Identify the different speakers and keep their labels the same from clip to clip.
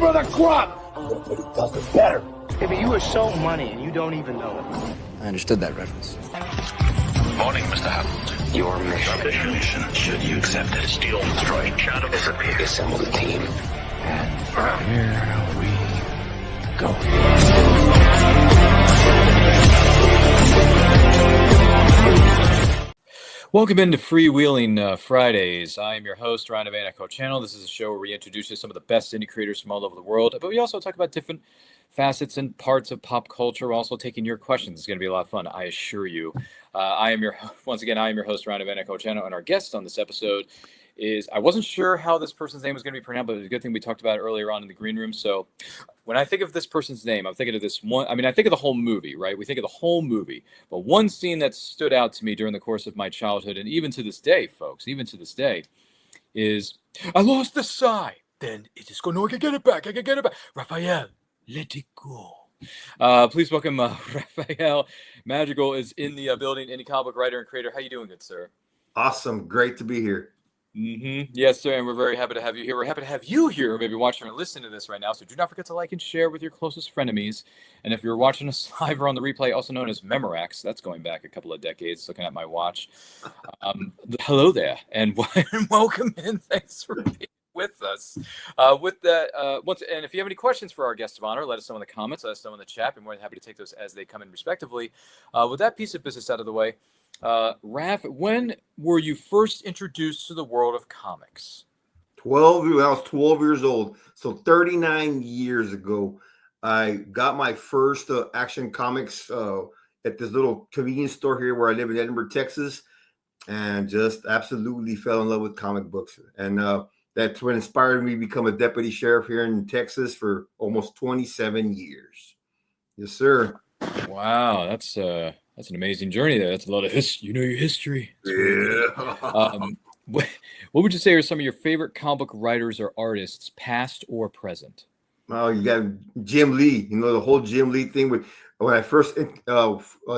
Speaker 1: cream of the crop. Nobody does it better.
Speaker 2: Hey, but you are so money and you don't even know it.
Speaker 3: I understood that reference.
Speaker 4: Morning, Mr. Hammond.
Speaker 2: Your mission.
Speaker 4: Should you accept it? Steal, destroy, shadow, disappear.
Speaker 2: Assemble the team.
Speaker 4: And here we go.
Speaker 5: Welcome into Freewheeling Fridays. I am your host, Ryan of Anaco Channel. This is a show where we introduce you to some of the best indie creators from all over the world, but we also talk about different facets and parts of pop culture. We're also taking your questions. It's going to be a lot of fun, I assure you. I am your host, Ryan of Anaco Channel, and our guest on this episode is, I wasn't sure how this person's name was going to be pronounced, but it was a good thing we talked about it earlier on in the green room. So when I think of this person's name, I'm thinking of this one. I mean, I think of the whole movie, right? We think of the whole movie. But one scene that stood out to me during the course of my childhood, and even to this day, folks, even to this day, is, I lost the sigh. Then it is going, no, I can get it back. Raphael, let it go. Please welcome Ralph Madrigal is in the building, indie comic book writer and creator. How you doing, good sir?
Speaker 6: Awesome. Great to be here.
Speaker 5: Yes, sir, and we're very happy to have you here. We're happy to have you here, maybe watching or listening to this right now. So do not forget to like and share with your closest frenemies. And if you're watching us live or on the replay, also known as Memorax, that's going back a couple of decades, looking at my watch. Hello there, and welcome in. Thanks for being with us. With that, and if you have any questions for our guest of honor, let us know in the comments, let us know in the chat. We're more than happy to take those as they come in respectively. With that piece of business out of the way, Raph, when were you first introduced to the world of comics?
Speaker 6: When I was 12 years old. So 39 years ago, I got my first action comics at this little convenience store here where I live in Edinburgh, Texas, and just absolutely fell in love with comic books. And that's what inspired me to become a deputy sheriff here in Texas for almost 27 years. Yes, sir.
Speaker 5: Wow, that's an amazing journey there. That's a lot of history. You know your history.
Speaker 6: Yeah.
Speaker 5: What would you say are some of your favorite comic book writers or artists, past or present?
Speaker 6: Well, you got Jim Lee. You know, the whole Jim Lee thing. When I first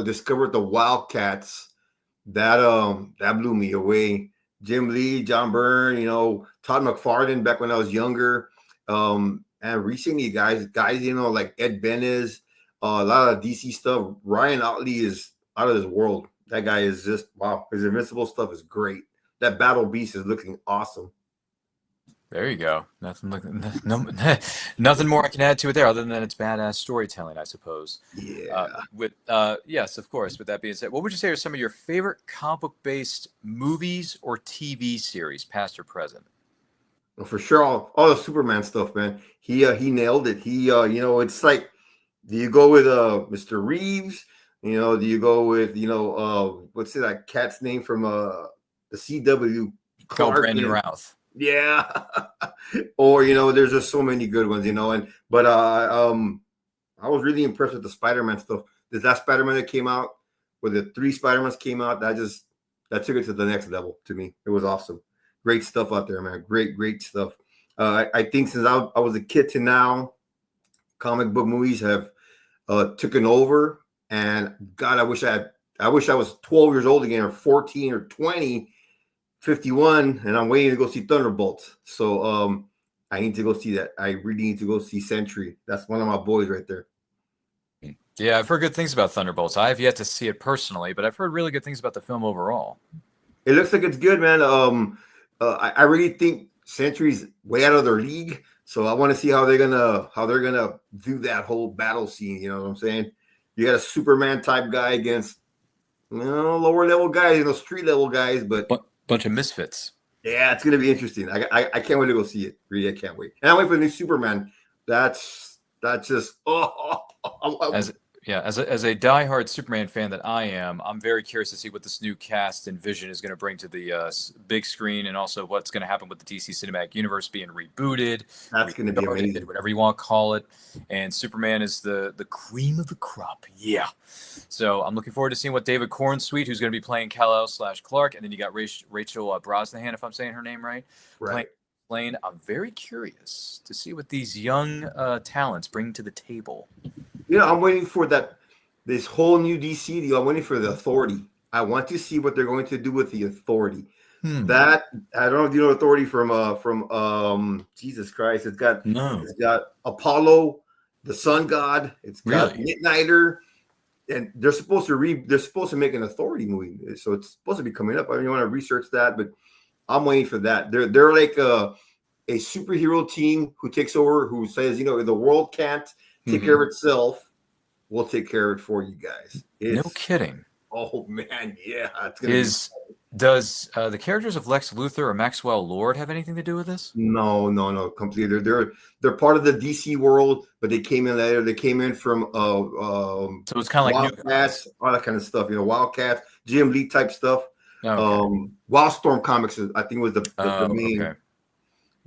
Speaker 6: discovered the Wildcats, that blew me away. Jim Lee, John Byrne, Todd McFarlane back when I was younger. And recently, guys, like Ed Benes, a lot of DC stuff. Ryan Otley is out of this world. That guy is just, wow. His Invincible stuff is great. That Battle Beast is looking awesome.
Speaker 5: There you go. Nothing more I can add to it there other than it's badass storytelling, I suppose.
Speaker 6: Yeah.
Speaker 5: Yes, of course. With that being said, what would you say are some of your favorite comic book-based movies or TV series, past or present?
Speaker 6: Well, for sure, all the Superman stuff, man. He nailed it. It's like, do you go with Mr. Reeves? Do you go with what's that cat's name from the CW?
Speaker 5: Brandon Routh.
Speaker 6: Yeah. Or there's just so many good ones, but I was really impressed with the Spider-Man stuff. There's that Spider-Man that came out, where the 3 Spider-Mans came out, that took it to the next level to me. It was awesome. Great stuff out there, man. Great stuff. I think since I was a kid to now, comic book movies have taken over, and God, I wish I was 12 years old again, or 14 or 20, 51, and I'm waiting to go see Thunderbolts. So I need to go see that. I really need to go see Sentry. That's one of my boys right there.
Speaker 5: Yeah, I've heard good things about Thunderbolts. I have yet to see it personally, but I've heard really good things about the film overall.
Speaker 6: It looks like it's good, man. I really think Sentry's way out of their league. So I want to see how they're gonna do that whole battle scene. You know what I'm saying? You got a Superman type guy against lower level guys, street level guys, but
Speaker 5: bunch of misfits.
Speaker 6: Yeah, it's gonna be interesting. I can't wait to go see it. Really, I can't wait. And I wait for the new Superman. That's just
Speaker 5: As a diehard Superman fan that I am, I'm very curious to see what this new cast and vision is going to bring to the big screen, and also what's going to happen with the DC Cinematic Universe being rebooted.
Speaker 6: That's going to be amazing.
Speaker 5: Whatever you want to call it. And Superman is the cream of the crop. Yeah. So I'm looking forward to seeing what David Cornsweet, who's going to be playing Kal-El/Clark, and then you got Rachel Brosnahan, if I'm saying her name right.
Speaker 6: Right.
Speaker 5: Playing. I'm very curious to see what these young talents bring to the table.
Speaker 6: I'm waiting for this whole new DC deal. I'm waiting for the Authority. I want to see what they're going to do with the Authority. That I don't know if you know Authority from Jesus Christ. It's got Apollo, the sun god. It's got Midnighter, and they're supposed to make an Authority movie. So it's supposed to be coming up. I mean, you want to research that, but I'm waiting for that. They're like a superhero team who takes over, who says, you know, the world can't take care of itself. We'll take care of it for you guys.
Speaker 5: No kidding.
Speaker 6: Oh man, yeah. It's gonna
Speaker 5: Does the characters of Lex Luthor or Maxwell Lord have anything to do with this?
Speaker 6: No, completely. They're part of the DC world, but they came in later. They came in from
Speaker 5: so it's kind of like
Speaker 6: Wildcats, all that kind of stuff. You know, Wildcats, GM Lee type stuff.
Speaker 5: Okay.
Speaker 6: Wildstorm Comics, I think, was the main.
Speaker 5: Okay.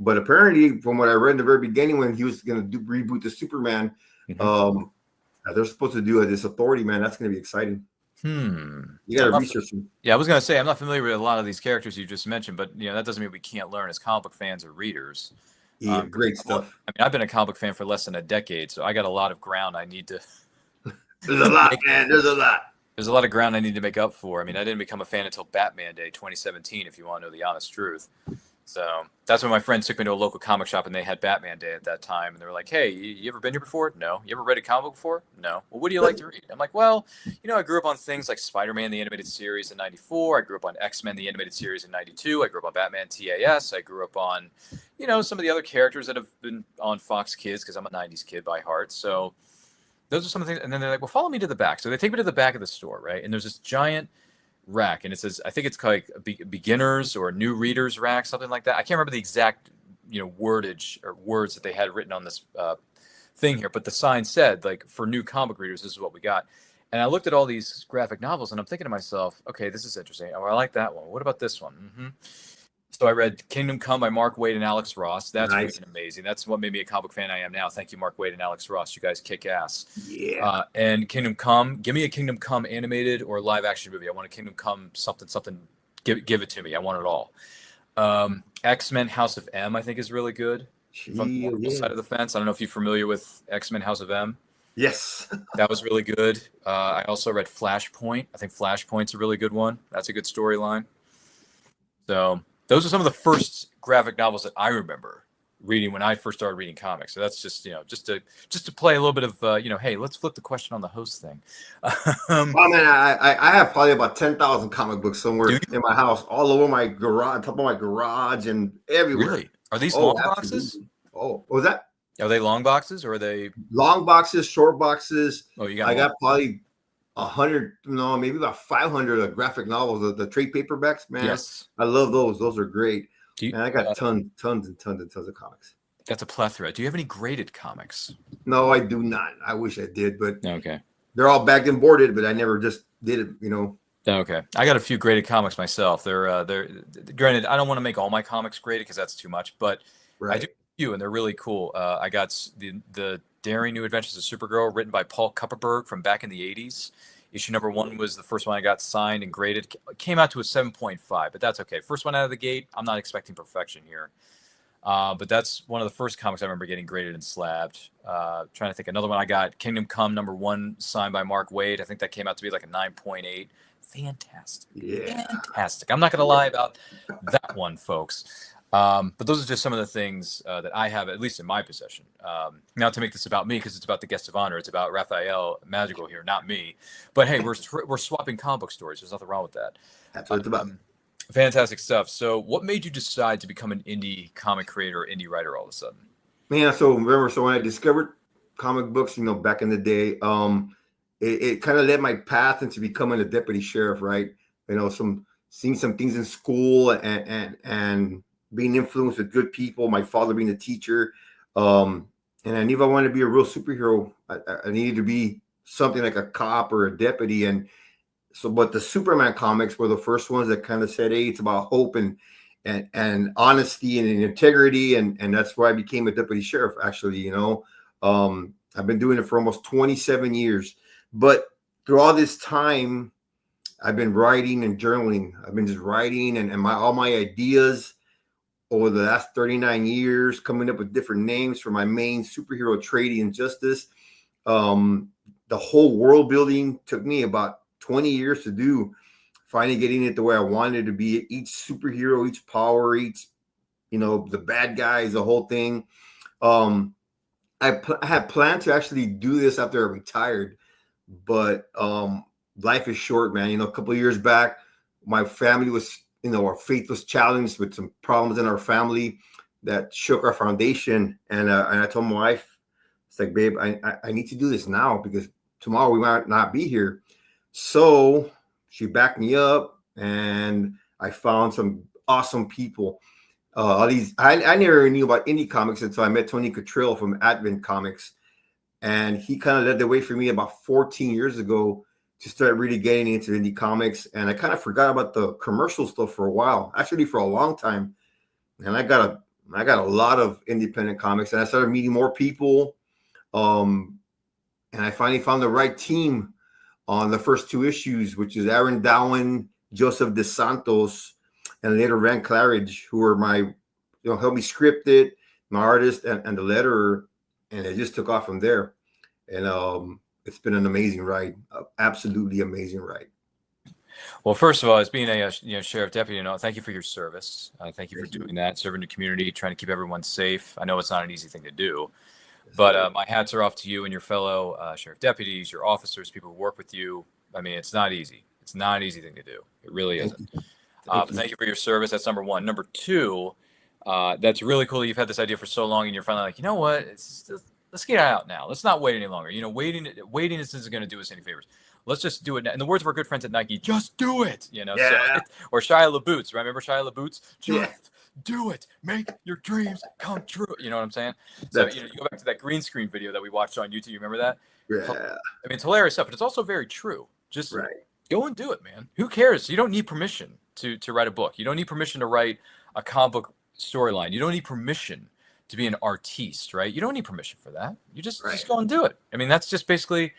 Speaker 6: But apparently, from what I read in the very beginning, when he was going to reboot the Superman, they're supposed to do this Authority, man. That's going to be exciting. You got to research them.
Speaker 5: Yeah, I was going to say, I'm not familiar with a lot of these characters you just mentioned, but you know that doesn't mean we can't learn as comic book fans or readers.
Speaker 6: Yeah, great stuff.
Speaker 5: I mean, I've been a comic book fan for less than a decade, so I got a lot of ground I need to.
Speaker 6: There's a lot, man. There's a lot.
Speaker 5: There's a lot of ground I need to make up for. I mean, I didn't become a fan until Batman Day 2017, if you want to know the honest truth. So that's when my friends took me to a local comic shop and they had Batman Day at that time. And they were like, hey, you ever been here before? No. You ever read a comic book before? No. Well, what do you like to read? I'm like, well, you know, I grew up on things like Spider-Man, the animated series in 94. I grew up on X-Men, the animated series in 92. I grew up on Batman TAS. I grew up on, you know, some of the other characters that have been on Fox Kids because I'm a 90s kid by heart. So those are some of the things. And then they're like, well, follow me to the back. So they take me to the back of the store, right? And there's this giant rack, and it says, I think it's called like beginners or new readers rack, something like that. I can't remember the exact, you know, wordage or words that they had written on this thing here, but the sign said, like, for new comic readers, this is what we got. And I looked at all these graphic novels, and I'm thinking to myself, okay, this is interesting. Oh, I like that one. What about this one? So I read Kingdom Come by Mark Waid and Alex Ross. That's freaking amazing. That's what made me a comic book fan I am now. Thank you, Mark Waid and Alex Ross. You guys kick ass.
Speaker 6: Yeah.
Speaker 5: And Kingdom Come. Give me a Kingdom Come animated or live action movie. I want a Kingdom Come something. Give it to me. I want it all. X-Men House of M, I think, is really good. From the side of the fence. I don't know if you're familiar with X-Men House of M.
Speaker 6: Yes.
Speaker 5: That was really good. I also read Flashpoint. I think Flashpoint's a really good one. That's a good storyline. So those are some of the first graphic novels that I remember reading when I first started reading comics. So that's just, you know, just to play a little bit of, you know, hey, let's flip the question on the host thing.
Speaker 6: Well, man, I have probably about 10,000 comic books somewhere in my house, all over my garage, top of my garage, and everywhere.
Speaker 5: Really? Are these long boxes?
Speaker 6: Oh, what was that?
Speaker 5: Are they long boxes or are they
Speaker 6: long boxes, short boxes?
Speaker 5: Oh, you got.
Speaker 6: I got probably 100, no, maybe about 500 graphic novels, the trade paperbacks, man.
Speaker 5: Yes,
Speaker 6: I love those. Those are great.
Speaker 5: And
Speaker 6: I got tons of comics.
Speaker 5: That's a plethora. Do you have any graded comics?
Speaker 6: No, I do not. I wish I did, but
Speaker 5: okay.
Speaker 6: They're all bagged and boarded, but I never just did it, you know.
Speaker 5: Okay, I got a few graded comics myself. They're granted, I don't want to make all my comics graded because that's too much, but I do a few, and they're really cool. I got the Daring New Adventures of Supergirl, written by Paul Kupperberg from back in the 80s. Issue number 1 was the first one I got signed and graded. It came out to a 7.5, but that's okay. First one out of the gate. I'm not expecting perfection here. But that's one of the first comics I remember getting graded and slabbed. Trying to think. Another one I got, Kingdom Come number 1, signed by Mark Waid. I think that came out to be like a 9.8. Fantastic.
Speaker 6: Yeah.
Speaker 5: Fantastic. I'm not going to lie about that one, folks. But those are just some of the things that I have, at least in my possession. Not to make this about me, because it's about the guest of honor. It's about Ralph Madrigal here, not me. But hey, we're swapping comic book stories. There's nothing wrong with that.
Speaker 6: That's what it's about.
Speaker 5: Fantastic stuff. So what made you decide to become an indie comic creator or indie writer all of a sudden?
Speaker 6: Man, so when I discovered comic books, you know, back in the day, it kind of led my path into becoming a deputy sheriff, right? You know, seeing some things in school and being influenced with good people, my father being a teacher. And I knew if I wanted to be a real superhero, I needed to be something like a cop or a deputy. And so, but the Superman comics were the first ones that kind of said, hey, it's about hope and honesty and integrity. And that's why I became a deputy sheriff, actually, you know. I've been doing it for almost 27 years. But through all this time, I've been writing and journaling. I've been just writing and all my ideas over the last 39 years, coming up with different names for my main superhero, Trady and Justice. The whole world building took me about 20 years to do. finally getting it the way I wanted it to be. Each superhero, each power, each, the bad guys, the whole thing. I had planned to actually do this after I retired, but life is short, man. A couple of years back, my family was, our faith was challenged with some problems in our family that shook our foundation. And I told my wife, it's like, babe, I need to do this now because tomorrow we might not be here. So she backed me up, and I found some awesome people. I never knew about indie comics until I met Tony Cottrell from Advent Comics, and he kind of led the way for me about 14 years ago to start really getting into indie comics. And I kind of forgot about the commercial stuff for a while, actually for a long time. And I got a lot of independent comics, and I started meeting more people. And I finally found the right team on the first 2 issues, which is Aaron Dowen, Joseph DeSantos, and later Rand Claridge, who were my, helped me script it, my artist and the letterer, and it just took off from there. And it's been an amazing ride, absolutely amazing ride.
Speaker 5: Well, first of all, as being a sheriff deputy, thank you for your service. Thank you for doing that, serving the community, trying to keep everyone safe. I know it's not an easy thing to do, but my hats are off to you and your fellow sheriff deputies, your officers, people who work with you. I mean, it's not easy. It's not an easy thing to do. It really isn't. But thank you for your service. That's number one. Number two, that's really cool that you've had this idea for so long, and you're finally like, you know what? Let's get it out now. Let's not wait any longer. Waiting isn't going to do us any favors. Let's just do it now. In the words of our good friends at Nike, just do it.
Speaker 6: Yeah.
Speaker 5: So, or Shia LaBeouf's. Remember Shia LaBeouf's? Just do it. Make your dreams come true. You know what I'm saying? So you go back to that green screen video that we watched on YouTube. You remember that?
Speaker 6: Yeah.
Speaker 5: I mean, it's hilarious stuff, but it's also very true. Just go and do it, man. Who cares? You don't need permission to write a book. You don't need permission to write a comic book storyline. You don't need permission to be an artiste, right? You don't need permission for that. You just go and do it. I mean, that's just basically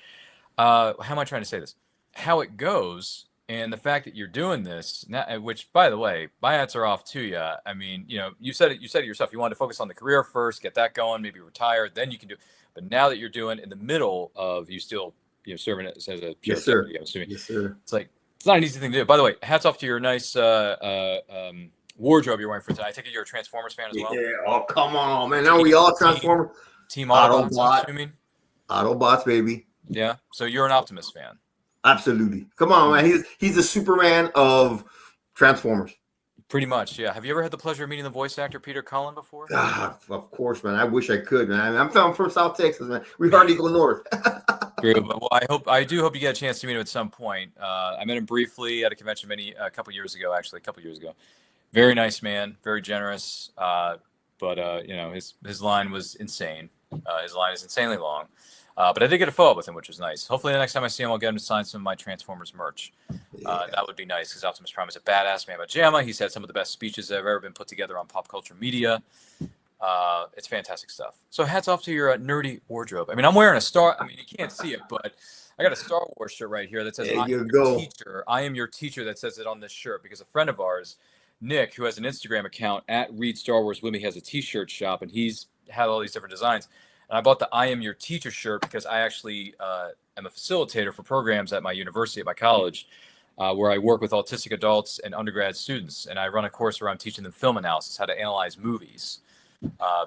Speaker 5: how am I trying to say this? How it goes, and the fact that you're doing this, which, by the way, my hats are off to you. I mean, you said it yourself. You wanted to focus on the career first, get that going, maybe retire, then you can do. But now that you're doing in the middle of you still serving as a
Speaker 6: yes, sir.
Speaker 5: deputy, I'm assuming.
Speaker 6: Yes, sir.
Speaker 5: It's like it's not an easy thing to do. By the way, hats off to your nice wardrobe you're wearing for tonight. I think you're a Transformers fan as well.
Speaker 6: Yeah. Oh, come on, man. Now we all Transformers.
Speaker 5: Team Autobots, I'm assuming.
Speaker 6: Autobots, baby.
Speaker 5: Yeah. So you're an Optimus fan.
Speaker 6: Absolutely. Come on, man. He's the Superman of Transformers.
Speaker 5: Pretty much, yeah. Have you ever had the pleasure of meeting the voice actor Peter Cullen before?
Speaker 6: Of course, man. I wish I could, man. I'm from South Texas, man. We hardly go north.
Speaker 5: True, but I do hope you get a chance to meet him at some point. I met him briefly at a convention a couple years ago. Very nice man, very generous. But his line was insane. His line is insanely long. But I did get a photo with him, which was nice. Hopefully the next time I see him, I'll get him to sign some of my Transformers merch. That would be nice because Optimus Prime is a badass man. But Jamma, he's had some of the best speeches that have ever been put together on pop culture media. It's fantastic stuff. So hats off to your nerdy wardrobe. I mean, I'm wearing a Star. I mean, you can't see it, but I got a Star Wars shirt right here that says "I am your teacher." I am your teacher. That says it on this shirt because a friend of ours, Nick, who has an Instagram account at Read Star Wars with me, has a T-shirt shop, and he's had all these different designs. And I bought the I Am Your Teacher shirt because I actually am a facilitator for programs at my university, at my college, where I work with autistic adults and undergrad students. And I run a course where I'm teaching them film analysis, how to analyze movies.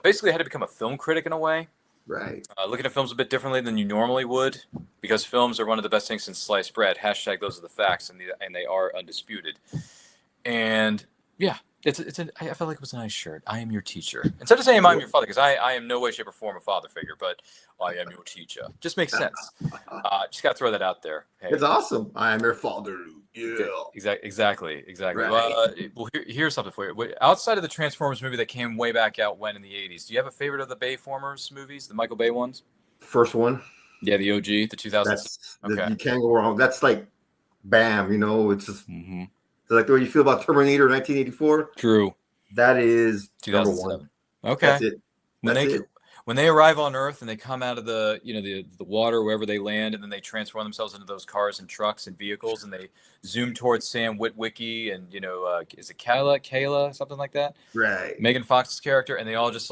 Speaker 5: Basically, I had to become a film critic in a way.
Speaker 6: Right.
Speaker 5: Looking at films a bit differently than you normally would, because films are one of the best things since sliced bread. # those are the facts, and they are undisputed. And yeah. I felt like it was a nice shirt. I am your teacher. Instead of saying I'm your father, because I am no way, shape, or form a father figure, but I am your teacher. Just makes sense. Just got to throw that out there. Hey.
Speaker 6: It's awesome. I am your father. Yeah.
Speaker 5: Exactly.
Speaker 6: Right.
Speaker 5: Well, here's something for you. Outside of the Transformers movie that came way back out when in the 80s, do you have a favorite of the Bayformers movies, the Michael Bay ones?
Speaker 6: First one.
Speaker 5: Yeah, the OG, the 2000s. Okay.
Speaker 6: You can't go wrong. That's like, bam, it's just... Mm-hmm. Like the way you feel about Terminator 1984.
Speaker 5: True.
Speaker 6: That is
Speaker 5: 2007. Okay.
Speaker 6: That's it.
Speaker 5: When they arrive on Earth and they come out of the water wherever they land, and then they transform themselves into those cars and trucks and vehicles, and they zoom towards Sam Witwicky and is it Kayla, something like that?
Speaker 6: Right.
Speaker 5: Megan Fox's character, and they all just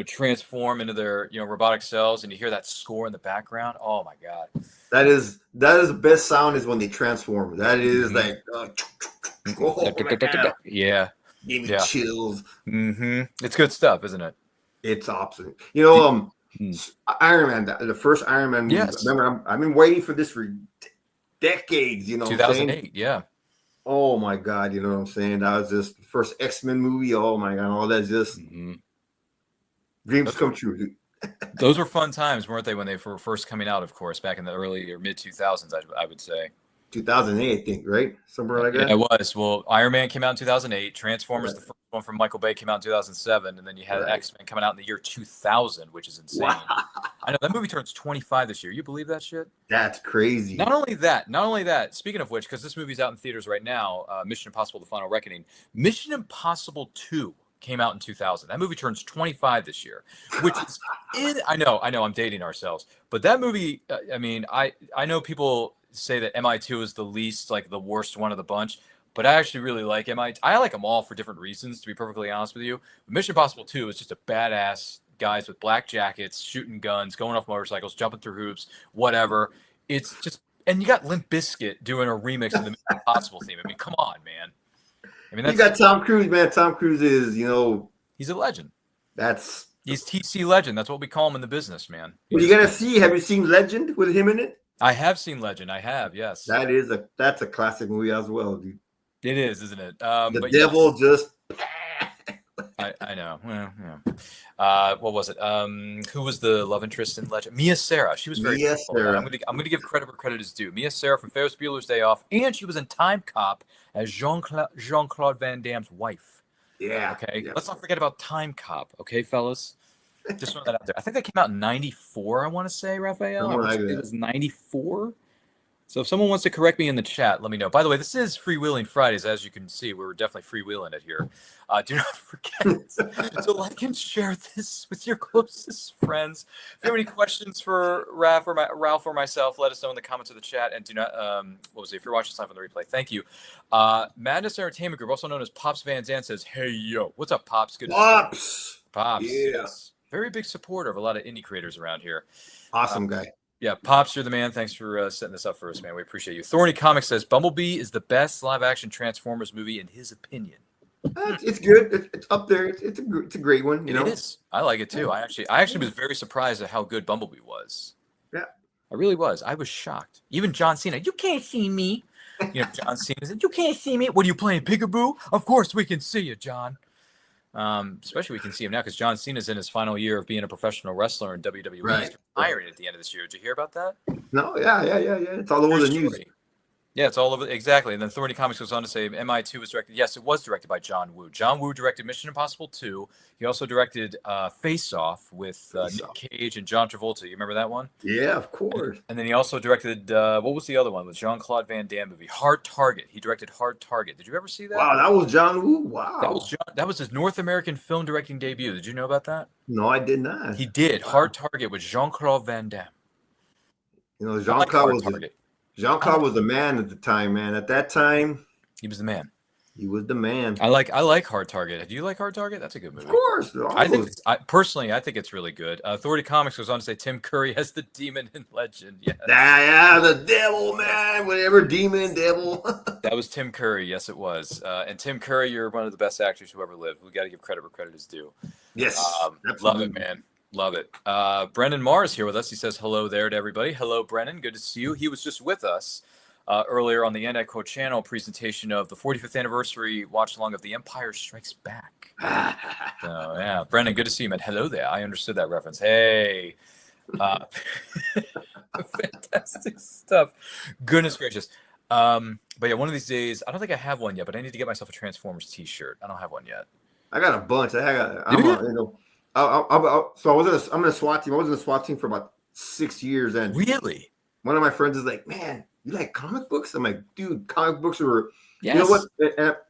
Speaker 5: transform into their, robotic cells, and you hear that score in the background. Oh my God.
Speaker 6: That is the best sound is when they transform. That is like, oh, man.
Speaker 5: Yeah.
Speaker 6: Give me
Speaker 5: Yeah.
Speaker 6: chills.
Speaker 5: It's good stuff, isn't it?
Speaker 6: It's awesome. Iron Man, the first Iron Man movie.
Speaker 5: Yes.
Speaker 6: Remember, I've been waiting for this for decades.
Speaker 5: 2008. Yeah.
Speaker 6: Oh my God, you know what I'm saying? That was just the first X-Men movie. Oh my God, all that just dreams come true, dude.
Speaker 5: Those were fun times, weren't they, when they were first coming out, of course, back in the early or mid 2000s, I would say.
Speaker 6: 2008, I think, right? Somewhere like that.
Speaker 5: Yeah, it was. Well, Iron Man came out in 2008. Transformers, the first one from Michael Bay, came out in 2007. And then you had X-Men coming out in the year 2000, which is insane. Wow. I know, that movie turns 25 this year. You believe that shit?
Speaker 6: That's crazy.
Speaker 5: Not only that, speaking of which, because this movie's out in theaters right now, Mission Impossible: The Final Reckoning. Mission Impossible 2 came out in 2000. That movie turns 25 this year, which is I know, I'm dating ourselves. But that movie, I know people say that MI2 is the least, like the worst one of the bunch, but I actually really like MI2. I like them all for different reasons, to be perfectly honest with you. Mission Impossible 2 is just a badass guys with black jackets, shooting guns, going off motorcycles, jumping through hoops, whatever. It's just, and you got Limp Bizkit doing a remix of the Mission Impossible theme. I mean, come on, man. I mean, you
Speaker 6: got Tom Cruise, man. Tom Cruise is,
Speaker 5: he's a legend. He's TC Legend. That's what we call him in the business, man.
Speaker 6: What you gotta see? Have you seen Legend with him in it?
Speaker 5: I have seen Legend. I have, yes.
Speaker 6: That's a classic movie as well, dude.
Speaker 5: It is, isn't it?
Speaker 6: The devil just.
Speaker 5: I know. Well, yeah. What was it? Who was the love interest in Legend? Mia Sara. She was very beautiful. I'm gonna give credit where credit is due. Mia Sara from Ferris Bueller's Day Off, and she was in Time Cop as Jean-Claude Van Damme's wife.
Speaker 6: Yeah.
Speaker 5: Okay.
Speaker 6: Yeah.
Speaker 5: Let's not forget about Time Cop. Okay, fellas. Just throw that out there. I think that came out in '94. I want to say, Raphael. It was '94. So if someone wants to correct me in the chat, let me know. By the way, this is Freewheeling Fridays. As you can see, we're definitely freewheeling it here. Do not forget to like and share this with your closest friends. If you have any questions for Ralph or myself, let us know in the comments of the chat. And do not, if you're watching this live on the replay, thank you. Madness Entertainment Group, also known as Pops Van Zandt, says, hey, yo, what's up, Pops? Good to see you. Pops.
Speaker 6: Yeah.
Speaker 5: Yes. Very big supporter of a lot of indie creators around here.
Speaker 6: Awesome guy.
Speaker 5: Yeah, Pops, you're the man. Thanks for setting this up for us, man. We appreciate you. Thorny Comics says Bumblebee is the best live-action Transformers movie in his opinion.
Speaker 6: It's good. It's up there. It's a great one.
Speaker 5: It is. I like it too. I actually was very surprised at how good Bumblebee was.
Speaker 6: Yeah,
Speaker 5: I really was. I was shocked. Even John Cena, you can't see me. John Cena said, you can't see me. What are you playing, peekaboo? Of course we can see you, John. Especially we can see him now because John Cena's in his final year of being a professional wrestler in WWE.
Speaker 6: Right.
Speaker 5: He's retiring at the end of this year. Did you hear about that?
Speaker 6: No, yeah. It's all over the news.
Speaker 5: Yeah, it's all over. Exactly. And then Thorny Comics goes on to say MI2 was directed. Yes, it was directed by John Woo. John Woo directed Mission Impossible 2. He also directed Face Off with Nick Cage and John Travolta. You remember that one?
Speaker 6: Yeah, of course.
Speaker 5: And then he also directed, what was the other one? With Jean-Claude Van Damme movie, Hard Target. He directed Hard Target. Did you ever see that?
Speaker 6: Wow, that was John Woo? Wow.
Speaker 5: That was his North American film directing debut. Did you know about that?
Speaker 6: No, I did not.
Speaker 5: He did. Wow. Hard Target with Jean-Claude Van Damme.
Speaker 6: Jean-Claude was the man at the time, man. At that time,
Speaker 5: he was the man.
Speaker 6: He was the man.
Speaker 5: I like Hard Target. Do you like Hard Target? That's a good movie.
Speaker 6: Of course.
Speaker 5: I think it's really good. Authority Comics goes on to say Tim Curry has the demon in Legend. Yes.
Speaker 6: Yeah, the devil, man. Whatever, demon, devil.
Speaker 5: That was Tim Curry. Yes, it was. And Tim Curry, you're one of the best actors who ever lived. We got to give credit where credit is due.
Speaker 6: Yes.
Speaker 5: Love it, man. Love it. Brennan Marr is here with us. He says hello there to everybody. Hello, Brennan. Good to see you. He was just with us earlier on the Echo channel presentation of the 45th anniversary watch along of The Empire Strikes Back. So, yeah, Brennan, good to see you, man. Hello there. I understood that reference. Hey. Fantastic stuff. Goodness gracious. But yeah, one of these days, I don't think I have one yet, but I need to get myself a Transformers t-shirt. I don't have one yet.
Speaker 6: I got a bunch. I'm in a SWAT team. I was in a SWAT team for about 6 years. And
Speaker 5: really,
Speaker 6: one of my friends is like, man, you like comic books? I'm like, dude, comic books are,
Speaker 5: yes.
Speaker 6: You know what?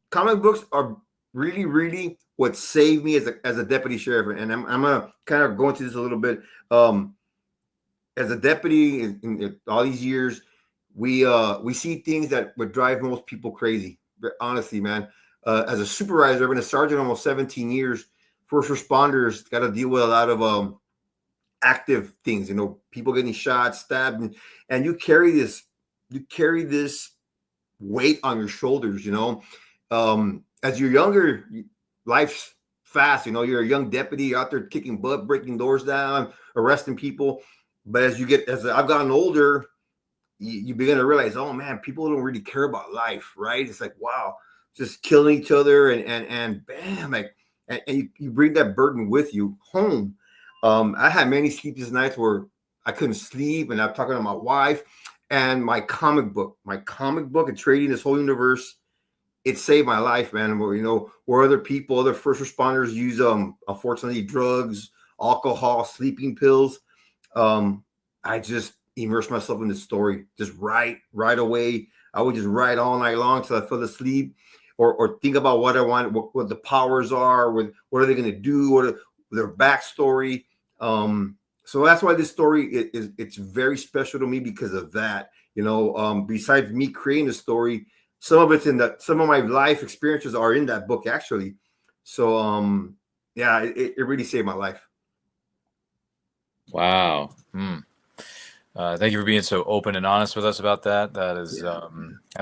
Speaker 6: Comic books are really, really what saved me as a deputy sheriff. And I'm gonna kind of go into this a little bit. As a deputy in all these years, we see things that would drive most people crazy. Honestly, man. As a supervisor, I've been a sergeant almost 17 years. first responders got to deal with a lot of active things, you know, people getting shot, stabbed, and you carry this weight on your shoulders, you know. As you're younger, life's fast, you know, you're a young deputy, you're out there kicking butt, breaking doors down, arresting people. But as I've gotten older, you begin to realize, oh man, people don't really care about life, right? It's like, wow, just killing each other and bam, like, and you bring that burden with you home. I had many sleepless nights where I couldn't sleep, and I'm talking to my wife. And my comic book and trading this whole universe, it saved my life, man. Where, you know, where other first responders use unfortunately drugs, alcohol, sleeping pills. I just immersed myself in the story, just right away. I would just write all night long till I fell asleep, or think about what I want, what the powers are, what are they going to do, what are their backstory. So that's why this story it's very special to me because of that. You know, besides me creating the story, some of my life experiences are in that book actually. So yeah, it really saved my life.
Speaker 5: Wow. Thank you for being so open and honest with us about that. That is, I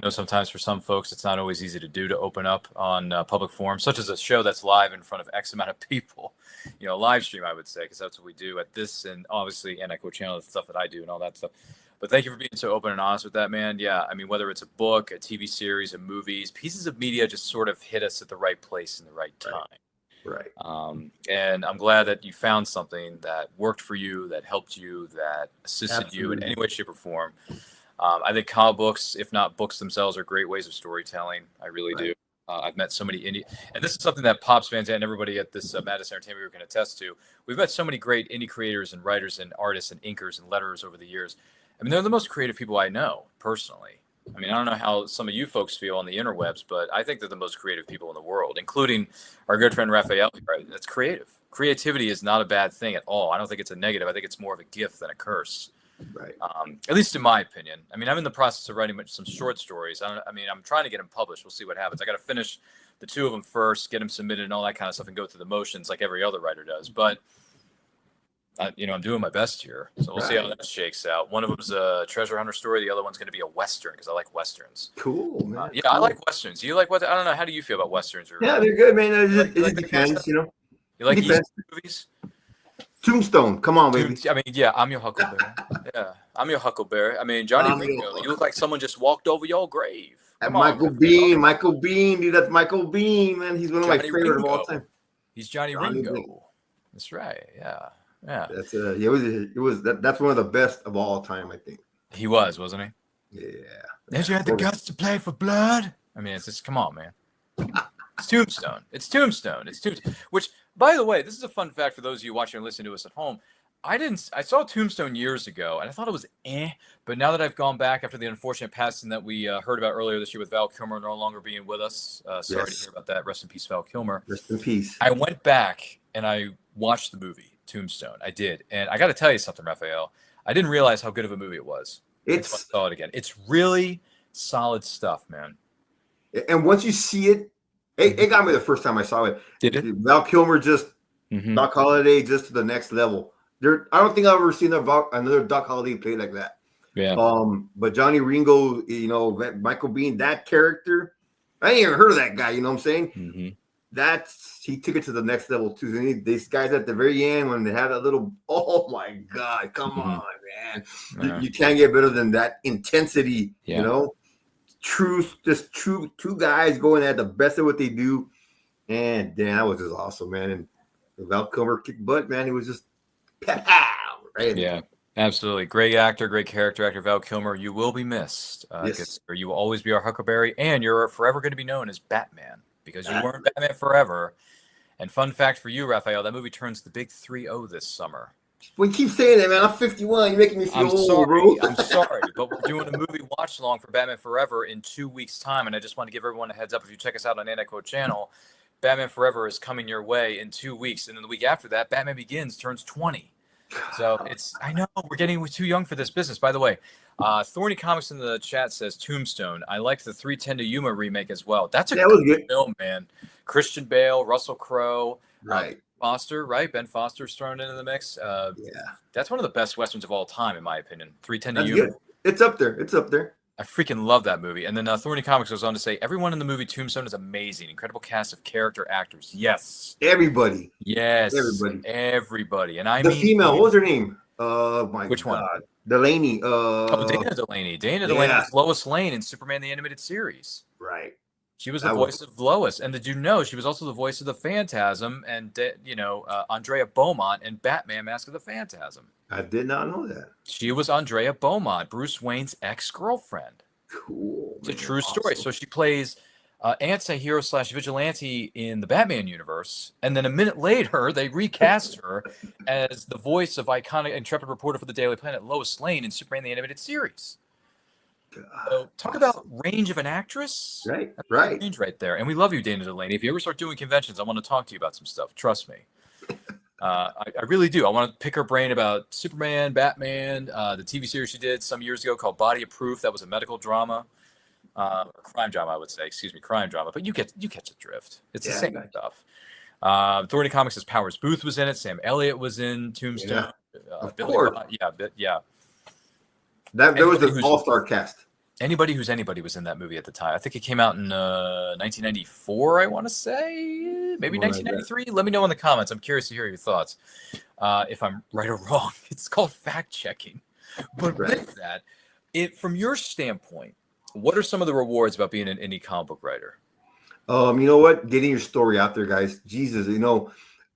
Speaker 5: know sometimes for some folks, it's not always easy to open up on public forums, such as a show that's live in front of X amount of people, you know, live stream, I would say, because that's what we do at this, and obviously Echo channel, the stuff that I do and all that stuff. But thank you for being so open and honest with that, man. Yeah. I mean, whether it's a book, a TV series, a movies, pieces of media just sort of hit us at the right place in the right time.
Speaker 6: Right.
Speaker 5: And I'm glad that you found something that worked for you, that helped you, that assisted you in any way, shape, or form. I think comic books, if not books themselves, are great ways of storytelling. I really do. I've met so many indie, and this is something that Pops Van Zandt and everybody at this Madison Entertainment Group can attest to. We've met so many great indie creators and writers and artists and inkers and letterers over the years. I mean, they're the most creative people I know personally. I mean, I don't know how some of you folks feel on the interwebs, but I think they're the most creative people in the world, including our good friend Raphael. Right? That's creative. Creativity is not a bad thing at all. I don't think it's a negative. I think it's more of a gift than a curse.
Speaker 6: Right.
Speaker 5: At least in my opinion. I mean, I'm in the process of writing some short stories. I mean, I'm trying to get them published. We'll see what happens. I got to finish the two of them first, get them submitted and all that kind of stuff, and go through the motions like every other writer does. But you know, I'm doing my best here, so we'll see how that shakes out. One of them's a treasure hunter story. The other one's going to be a Western because I like Westerns.
Speaker 6: Cool, man.
Speaker 5: Yeah, cool. I like Westerns. You like what? I don't know. How do you feel about Westerns?
Speaker 6: Yeah, they're good, man. It depends, you know.
Speaker 5: You like Eastern movies?
Speaker 6: Tombstone, come on, baby.
Speaker 5: I mean, yeah, I'm your Huckleberry. Yeah, I'm your Huckleberry. I mean, Johnny Ringo, you look like someone just walked over your grave.
Speaker 6: Michael Biehn, dude, that's Michael Biehn, man. He's one of my favorite of all time.
Speaker 5: He's Johnny Ringo. That's right. Yeah. Yeah,
Speaker 6: that's that's one of the best of all time, I think.
Speaker 5: He wasn't he?
Speaker 6: Yeah.
Speaker 5: Did you have the guts to play for blood? I mean, it's just come on, man. It's Tombstone. It's Tombstone. Which, by the way, this is a fun fact for those of you watching and listening to us at home. I saw Tombstone years ago, and I thought it was but now that I've gone back after the unfortunate passing that we heard about earlier this year with Val Kilmer no longer being with us, sorry to hear about that. Rest in peace, Val Kilmer.
Speaker 6: Rest in peace.
Speaker 5: I went back and I watched the movie Tombstone. I did, and I got to tell you something, Raphael. I didn't realize how good of a movie it was. I saw it again. It's really solid stuff, man.
Speaker 6: And once you see it, it got me the first time I saw it.
Speaker 5: Did it?
Speaker 6: Val Kilmer just Doc Holliday just to the next level. I don't think I've ever seen another Doc Holliday play like that.
Speaker 5: Yeah.
Speaker 6: But Johnny Ringo, you know, Michael Biehn, that character, I ain't even heard of that guy. You know what I'm saying?
Speaker 5: Mm-hmm.
Speaker 6: He took it to the next level too. And these guys at the very end when they had that little, oh my God, come on, man! You can't get better than that intensity. You know, true two guys going at the best of what they do, and damn, that was just awesome, man. And Val Kilmer kicked butt, man. He was just right.
Speaker 5: Yeah. Absolutely. Great actor, great character actor, Val Kilmer. You will be missed. Or you will always be our Huckleberry, and you're forever going to be known as Batman because you weren't Batman forever. And fun fact for you, Raphael, that movie turns the big 3-0 this summer.
Speaker 6: Well, you keep saying that, man. I'm 51. You're making me feel old, bro.
Speaker 5: I'm sorry, but we're doing a movie watch along for Batman Forever in 2 weeks' time, and I just want to give everyone a heads up. If you check us out on Echo channel, Batman Forever is coming your way in 2 weeks, and then the week after that, Batman Begins turns 20. So I know we're getting too young for this business. By the way, Thorny Comics in the chat says Tombstone. I liked the 3:10 to Yuma remake as well. That's a good film, man. Christian Bale, Russell Crowe.
Speaker 6: Right.
Speaker 5: Foster, right? Ben Foster's thrown into the mix.
Speaker 6: Yeah,
Speaker 5: That's one of the best westerns of all time, in my opinion. 310 to
Speaker 6: that's
Speaker 5: Yuma.
Speaker 6: good. It's up there. It's up there.
Speaker 5: I freaking love that movie. And then Thorny Comics goes on to say, everyone in the movie Tombstone is amazing. Incredible cast of character actors. Yes.
Speaker 6: Everybody.
Speaker 5: Yes.
Speaker 6: Everybody.
Speaker 5: Everybody. And I
Speaker 6: The
Speaker 5: mean,
Speaker 6: female, what was her name? My
Speaker 5: which one?
Speaker 6: God. Delaney.
Speaker 5: Dana Delaney. Dana Delaney was Lois Lane in Superman the Animated Series.
Speaker 6: Right.
Speaker 5: She was the voice of Lois. And did you know she was also the voice of the Phantasm and, Andrea Beaumont in Batman Mask of the Phantasm.
Speaker 6: I did not know that.
Speaker 5: She was Andrea Beaumont, Bruce Wayne's ex-girlfriend.
Speaker 6: Cool.
Speaker 5: It's a true story. So she plays anti-hero / vigilante in the Batman universe. And then a minute later, they recast her as the voice of iconic intrepid reporter for the Daily Planet, Lois Lane, in Superman the Animated Series. So talk about range of an actress.
Speaker 6: Right.
Speaker 5: That's
Speaker 6: Right.
Speaker 5: range right there. And we love you, Dana Delaney. If you ever start doing conventions, I want to talk to you about some stuff. Trust me. I really do. I want to pick her brain about Superman, Batman, the TV series she did some years ago called Body of Proof. That was a medical drama, crime drama, I would say. Excuse me, crime drama. But you catch the drift. It's the same stuff. Thorny Comics' Powers Booth was in it. Sam Elliott was in Tombstone.
Speaker 6: Of
Speaker 5: Billy
Speaker 6: course.
Speaker 5: Yeah.
Speaker 6: That was the all-star cast.
Speaker 5: Anybody was in that movie at the time. I think it came out in 1994, I want to say. Maybe 1993. Let me know in the comments. I'm curious to hear your thoughts. If I'm right or wrong. It's called fact-checking. But with that, from your standpoint, what are some of the rewards about being an indie comic book writer?
Speaker 6: You know what? Getting your story out there, guys. Jesus, like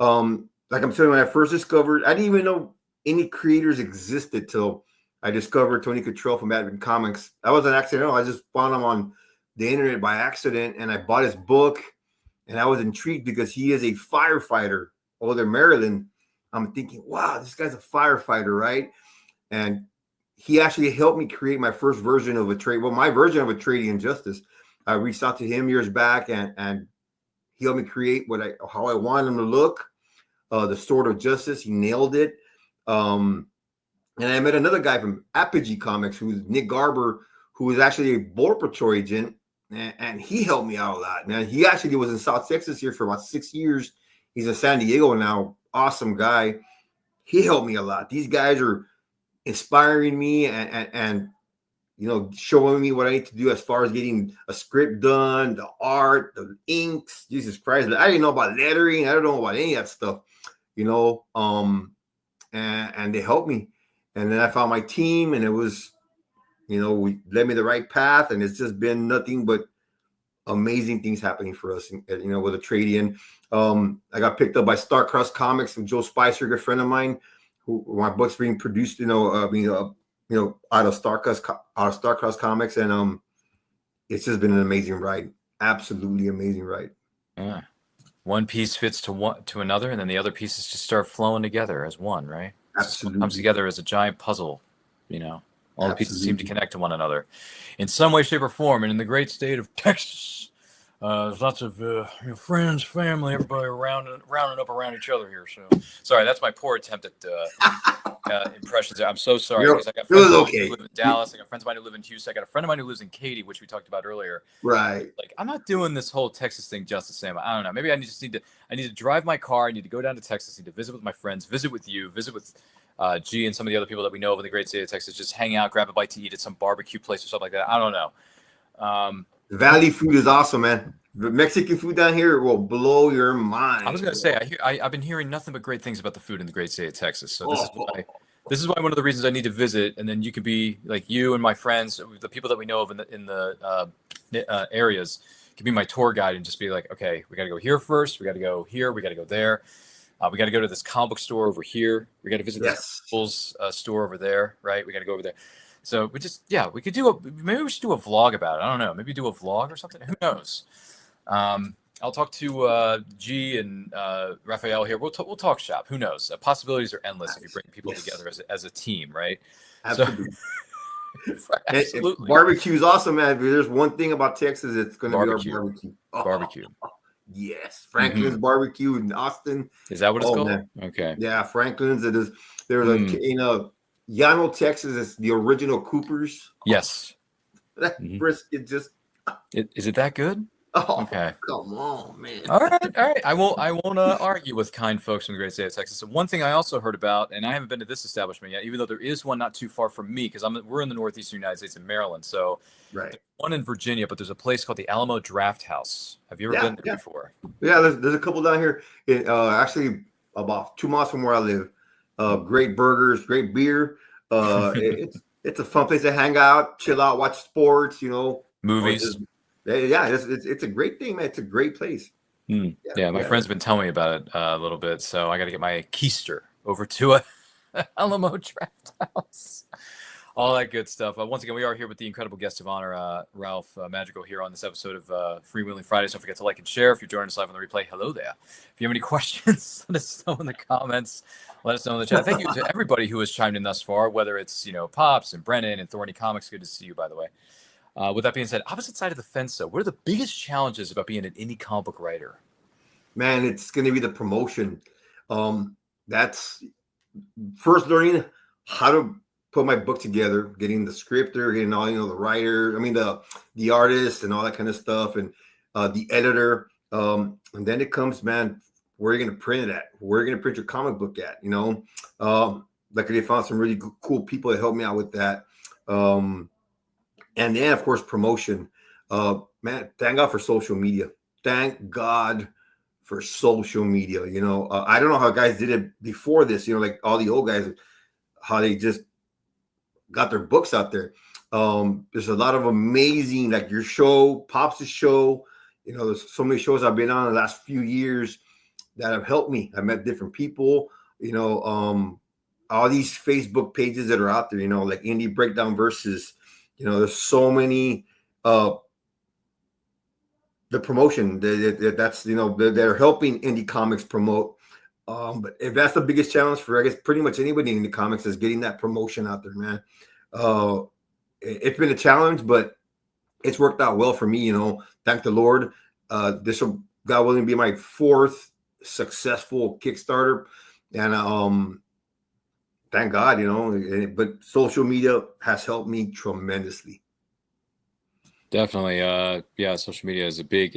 Speaker 6: I'm telling you, when I first discovered, I didn't even know any creators existed till I discovered Tony Cottrell from Madrigal Comics. That was an accident. I just found him on the internet by accident, and I bought his book, and I was intrigued because he is a firefighter over there in Maryland. I'm thinking, wow, this guy's a firefighter, right? And he actually helped me create my first version of my version of a Trade Injustice. I reached out to him years back, and he helped me create how I wanted him to look. The Sword of Justice, he nailed it. And I met another guy from Apogee Comics, who's Nick Garber, who was actually a Border Patrol agent, and he helped me out a lot, man. He actually was in South Texas here for about 6 years. He's in San Diego now. Awesome guy. He helped me a lot. These guys are inspiring me and showing me what I need to do as far as getting a script done, the art, the inks. Jesus Christ. I didn't know about lettering. I don't know about any of that stuff, and they helped me. And then I found my team, and it was, we led me the right path, and it's just been nothing but amazing things happening for us, with a trade-in. I got picked up by Starcross Comics and Joe Spicer, a good friend of mine, who my book's being produced, out of Starcross Comics, and it's just been an amazing ride, absolutely amazing ride.
Speaker 5: Yeah, one piece fits to another, and then the other pieces just start flowing together as one, right?
Speaker 6: Absolutely.
Speaker 5: It comes together as a giant puzzle, all the pieces seem to connect to one another in some way, shape, or form. And in the great state of Texas, there's lots of friends, family, everybody rounding up around each other here. So sorry, that's my poor attempt at impressions. I'm so sorry. Because I got friends who live in Dallas. I got friends of mine who live in Houston. I got a friend of mine who lives in Katy, which we talked about earlier.
Speaker 6: Right.
Speaker 5: Like, I'm not doing this whole Texas thing justice, Sam. I don't know. Maybe I need to drive my car. I need to go down to Texas. I need to visit with my friends, visit with you, visit with G and some of the other people that we know of in the great state of Texas. Just hang out, grab a bite to eat at some barbecue place or something like that. I don't know.
Speaker 6: Valley food is awesome, man. The Mexican food down here will blow your mind.
Speaker 5: I was going to say, I've been hearing nothing but great things about the food in the great state of Texas. So this is why one of the reasons I need to visit, and then you could be like you and my friends, the people that we know of in the areas, can be my tour guide and just be like, okay, we got to go here first. We got to go here. We got to go there. We got to go to this comic book store over here. We got to visit this Apple's store over there, right? We got to go over there. So we could maybe we should do a vlog about it. I don't know. Maybe do a vlog or something. Who knows? I'll talk to G and Raphael here. We'll talk shop. Who knows? Possibilities are endless if you bring people together as a team, right?
Speaker 6: Absolutely.
Speaker 5: So, absolutely.
Speaker 6: Barbecue is awesome, man. If there's one thing about Texas, it's going to be our barbecue.
Speaker 5: Barbecue.
Speaker 6: Yes, Franklin's Barbecue in Austin.
Speaker 5: Is that what it's called?
Speaker 6: Man.
Speaker 5: Okay.
Speaker 6: Yeah, Franklin's. It is. There's Llano, Texas. It's the original Cooper's.
Speaker 5: Yes.
Speaker 6: That brisket just.
Speaker 5: Is it that good?
Speaker 6: Oh,
Speaker 5: Okay.
Speaker 6: come on, man.
Speaker 5: All right, all right. I won't argue with kind folks from the great state of Texas. So one thing I also heard about, and I haven't been to this establishment yet, even though there is one not too far from me, because we're in the northeastern United States in Maryland. So
Speaker 6: Right.
Speaker 5: there's one in Virginia, but there's a place called the Alamo Draft House. Have you ever been there before?
Speaker 6: Yeah. There's a couple down here. Actually, about 2 miles from where I live. Great burgers, great beer. It's a fun place to hang out, chill out, watch sports.
Speaker 5: Movies.
Speaker 6: It's a great thing, man. It's a great place.
Speaker 5: Yeah, my friend's been telling me about it a little bit, so I got to get my keister over to a Alamo Draft House. All that good stuff. Once again, we are here with the incredible guest of honor, Ralph Madrigal, here on this episode of Freewheeling Fridays. Don't forget to like and share. If you're joining us live on the replay, hello there. If you have any questions, let us know in the comments. Let us know in the chat. Thank you to everybody who has chimed in thus far, whether it's Pops and Brennan and Thorny Comics. Good to see you, by the way. With that being said, opposite side of the fence, though, what are the biggest challenges about being an indie comic book writer?
Speaker 6: Man, it's going to be the promotion. That's first learning how to put my book together, getting the scripter, getting all the writer, the artist and all that kind of stuff, and the editor. And then it comes, man, where are you going to print it at? Where are you going to print your comic book at? Luckily, I found some really cool people that helped me out with that. And then, of course, promotion. Man, thank God for social media. Thank God for social media. I don't know how guys did it before this, like all the old guys, how they just got their books out there. There's a lot of amazing, like your show, Pops' show. There's so many shows I've been on in the last few years that have helped me. I've met different people, all these Facebook pages that are out there, like Indie Breakdown Versus, there's so many, the promotion that's, they're helping indie comics promote. But if that's the biggest challenge for, I guess, pretty much anybody in the comics is getting that promotion out there, man. It's been a challenge, but it's worked out well for me, thank the Lord. This will, God willing, be my 4th successful Kickstarter. And thank God, but social media has helped me tremendously.
Speaker 5: Definitely. Yeah, social media is a big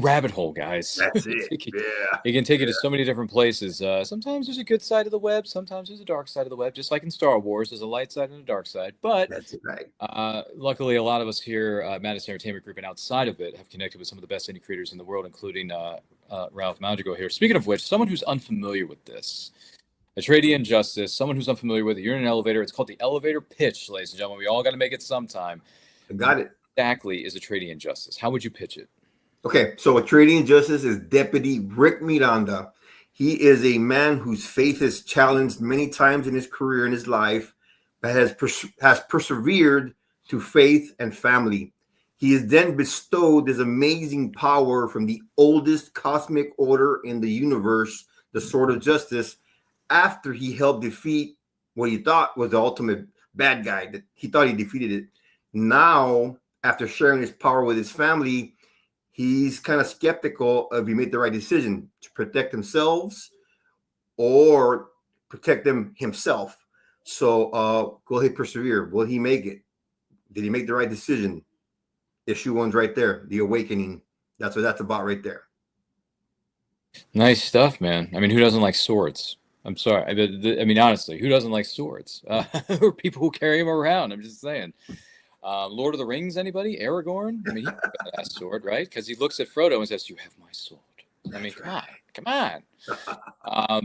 Speaker 5: rabbit hole, guys.
Speaker 6: That's it.
Speaker 5: It can take you to so many different places. Sometimes there's a good side of the web. Sometimes there's a dark side of the web, just like in Star Wars, there's a light side and a dark side. But
Speaker 6: that's right.
Speaker 5: Luckily, a lot of us here at Madison Entertainment Group and outside of it have connected with some of the best indie creators in the world, including Ralph Madrigal here. Speaking of which, someone who's unfamiliar with this, a tradie injustice, someone who's unfamiliar with it, you're in an elevator. It's called the elevator pitch, ladies and gentlemen. We all got to make it sometime.
Speaker 6: I got it.
Speaker 5: Exactly is a tradie injustice? How would you pitch it?
Speaker 6: Okay, so a tradie injustice is Deputy Rick Miranda. He is a man whose faith is challenged many times in his career, in his life, but has persevered to faith and family. He is then bestowed this amazing power from the oldest cosmic order in the universe, the Sword of Justice, after he helped defeat what he thought was the ultimate bad guy. That he thought he defeated it. Now, after sharing his power with his family, he's kind of skeptical if he made the right decision to protect themselves or protect them himself. So will he persevere? Will he make it? Did he make the right decision? Issue 1's right there. The awakening. That's what that's about right there.
Speaker 5: Nice stuff, man. I mean, who doesn't like swords? I'm sorry. I mean, honestly, who doesn't like swords? Or people who carry them around. I'm just saying. Lord of the Rings, anybody? Aragorn? I mean, he got that sword, right? Because he looks at Frodo and says, "You have my sword." I mean, come on.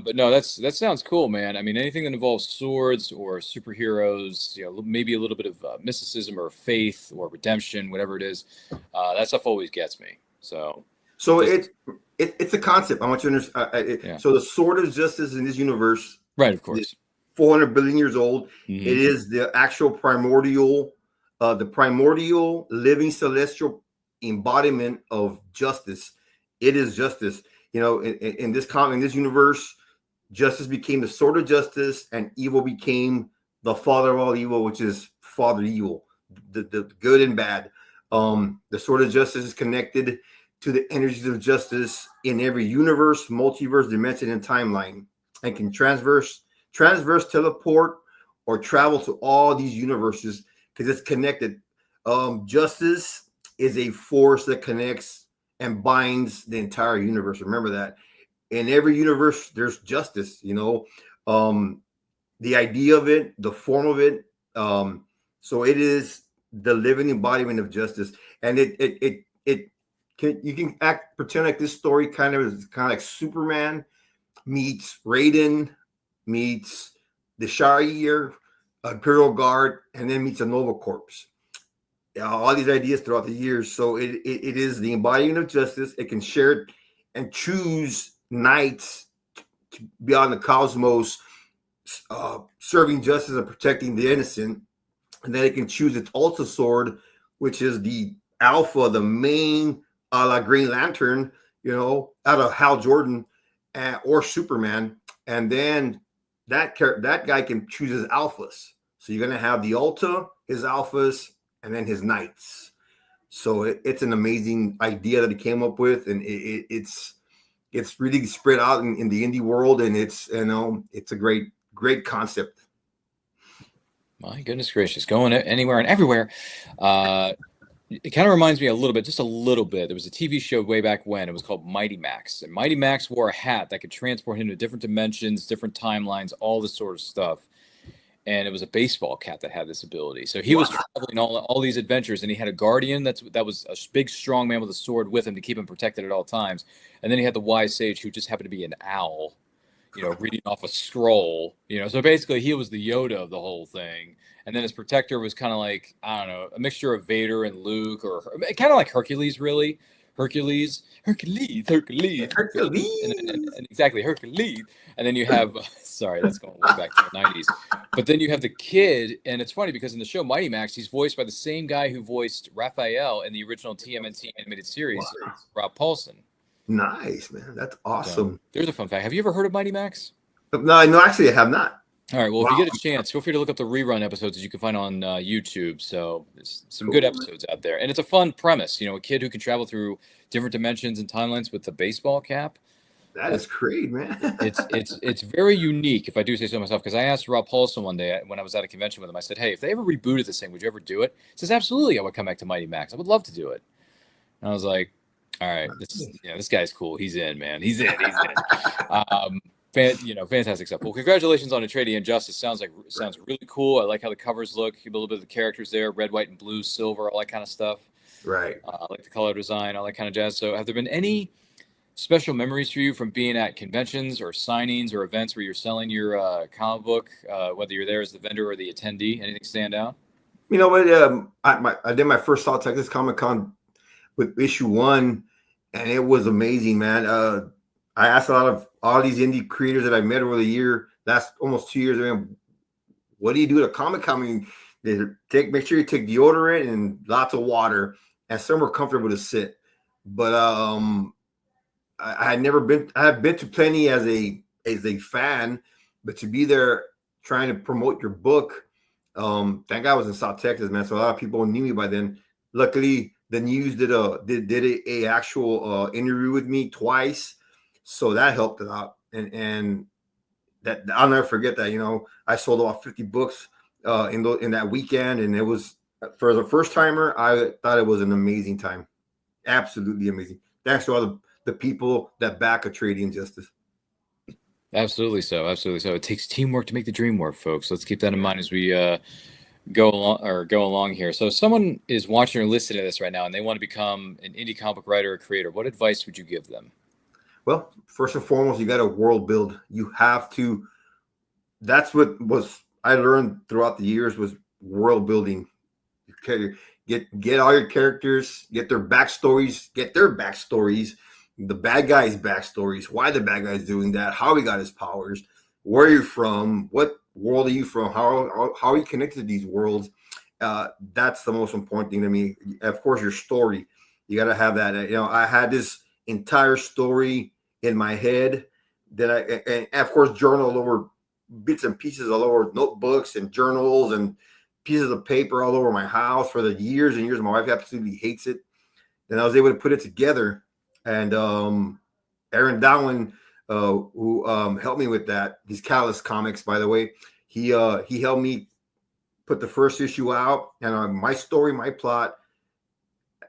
Speaker 5: But no, that sounds cool, man. I mean, anything that involves swords or superheroes, maybe a little bit of mysticism or faith or redemption, whatever it is, that stuff always gets me. So
Speaker 6: it's a concept. I want you to understand. So the Sword of Justice in this universe,
Speaker 5: right? Of course,
Speaker 6: 400 billion years old.
Speaker 5: Mm-hmm.
Speaker 6: It is the actual primordial living celestial embodiment of justice. It is justice. In this universe, justice became the Sword of Justice, and evil became the father of all evil, which is Father Evil, the good and bad. The Sword of Justice is connected to the energies of justice in every universe, multiverse, dimension, and timeline, and can transverse, teleport, or travel to all these universes because it's connected. Justice is a force that connects and binds the entire universe. Remember that. In every universe, there's justice, the idea of it, the form of it. So it is the living embodiment of justice. And you can pretend like this story kind of like Superman meets Raiden, meets the Shire, Imperial Guard, and then meets a Nova Corps. All these ideas throughout the years. So it is the embodiment of justice. It can share it and choose knights beyond the cosmos, serving justice and protecting the innocent. And then it can choose its Ultra Sword, which is the alpha, the main a la Green Lantern, out of Hal Jordan or Superman. And then that guy can choose his alphas. So you're going to have the Ulta, his alphas, and then his knights. So it's an amazing idea that he came up with, and it's really spread out in the indie world, and it's a great concept.
Speaker 5: My goodness gracious, going anywhere and everywhere. It kind of reminds me just a little bit. There was a TV show way back when. It was called Mighty Max. And Mighty Max wore a hat that could transport him to different dimensions, different timelines, all this sort of stuff. And it was a baseball cap that had this ability. So he was traveling all these adventures, and he had a guardian that was a big, strong man with a sword with him to keep him protected at all times. And then he had the wise sage who just happened to be an owl, reading off a scroll. So basically he was the Yoda of the whole thing. And then his protector was kind of like, I don't know, a mixture of Vader and Luke, or kind of like Hercules, really. Hercules. And exactly, Hercules. And then you have, sorry, that's going way back to the 90s. But then you have the kid, and it's funny because in the show Mighty Max, he's voiced by the same guy who voiced Raphael in the original TMNT animated series, Rob Paulson.
Speaker 6: Nice, man. That's awesome.
Speaker 5: So, there's a fun fact. Have you ever heard of Mighty Max?
Speaker 6: No, actually I have not.
Speaker 5: All right. Well, if you get a chance, feel free to look up the rerun episodes that you can find on YouTube. So there's some good episodes out there, and it's a fun premise. A kid who can travel through different dimensions and timelines with the baseball cap.
Speaker 6: That is great, man.
Speaker 5: it's very unique, if I do say so myself. Because I asked Rob Paulson one day when I was at a convention with him. I said, "Hey, if they ever rebooted this thing, would you ever do it?" He says, "Absolutely, I would come back to Mighty Max. I would love to do it." And I was like, "All right, this guy's cool. He's in, man. He's in. Fantastic stuff. Well, congratulations on Atreides Injustice. Sounds really cool. I like how the covers look. A little bit of the characters there, red, white, and blue, silver, all that kind of stuff.
Speaker 6: Right.
Speaker 5: I like the color design, all that kind of jazz. So have there been any special memories for you from being at conventions or signings or events where you're selling your comic book, whether you're there as the vendor or the attendee? Anything stand out?
Speaker 6: I did my first South Texas Comic Con with issue 1, and it was amazing, man. I asked a lot of all these indie creators that I met over the year. That's almost 2 years. Man, what do you do at a Comic Con? I mean, make sure you take deodorant and lots of water, and somewhere comfortable to sit. But I had been to plenty as a fan, but to be there trying to promote your book, thank God I was in South Texas, man. So a lot of people knew me by then. Luckily, the news did a actual interview with me twice. So that helped it out, and that I'll never forget that. I sold about 50 books in that weekend, and it was, for the first timer, I thought it was an amazing time, absolutely amazing. Thanks to all the people that back Atreides Injustice.
Speaker 5: Absolutely so. It takes teamwork to make the dream work, folks. Let's keep that in mind as we go along here. So, if someone is watching or listening to this right now, and they want to become an indie comic book writer or creator, what advice would you give them?
Speaker 6: Well, first and foremost, you got to world build. You have to. That's what I learned throughout the years was world building. Get all your characters, get their backstories, the bad guys' backstories, why the bad guy's doing that, how he got his powers, where you're from, what world are you from, how are you connected to these worlds. That's the most important thing to me. Of course, your story. You got to have that. I had this entire story in my head that and of course journal over bits and pieces all over notebooks and journals and pieces of paper all over my house for the years and years. My wife absolutely hates it. And I was able to put it together. And Aaron Dowan, who helped me with that, these Catalyst Comics, by the way, he helped me put the first issue out, and my story, my plot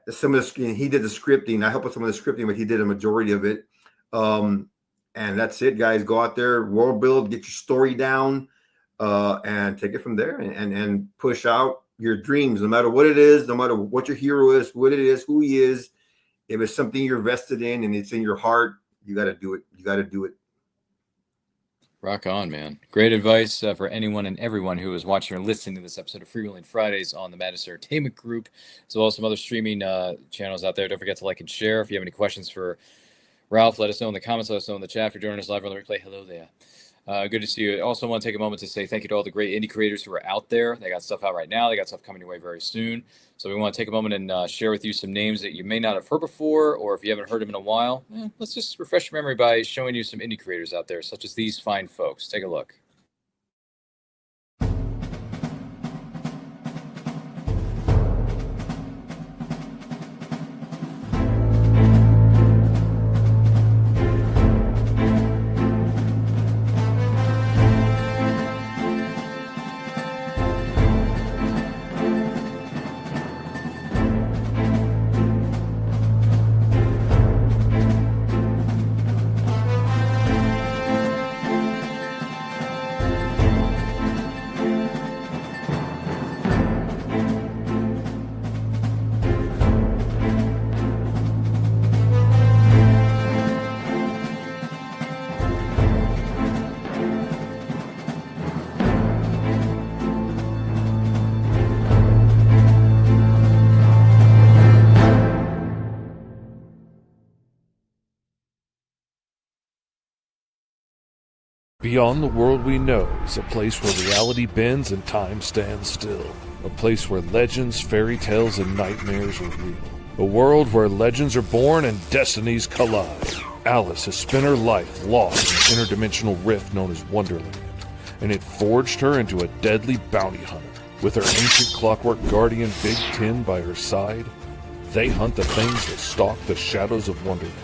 Speaker 6: some of the, he did the scripting. I helped with some of the scripting, but he did a majority of it. And that's it, guys. Go out there, world build, get your story down, and take it from there, and push out your dreams, no matter what it is, no matter what your hero is, what it is, who he is. If it's something you're vested in and it's in your heart, you got to do it. You got to do it.
Speaker 5: Rock on, man. Great advice for anyone and everyone who is watching or listening to this episode of Freewheeling Fridays on the Madness Entertainment Group, as well as some other streaming channels out there. Don't forget to like and share. If you have any questions for Ralph, let us know in the comments. Let us know in the chat. If you're joining us live on the replay, hello there. Good to see you. I also want to take a moment to say thank you to all the great indie creators who are out there. They got stuff out right now. They got stuff coming your way very soon. So we want to take a moment and share with you some names that you may not have heard before, or if you haven't heard them in a while, let's just refresh your memory by showing you some indie creators out there, such as these fine folks. Take a look.
Speaker 3: Beyond the world we know is a place where reality bends and time stands still. A place where legends, fairy tales, and nightmares are real. A world where legends are born and destinies collide. Alice has spent her life lost in an interdimensional rift known as Wonderland, and it forged her into a deadly bounty hunter. With her ancient clockwork guardian Big Tin by her side, they hunt the things that stalk the shadows of Wonderland.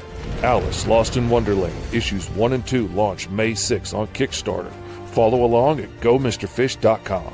Speaker 3: Alice Lost in Wonderland, issues 1 and 2 launch May 6 on Kickstarter. Follow along at GoMrFish.com.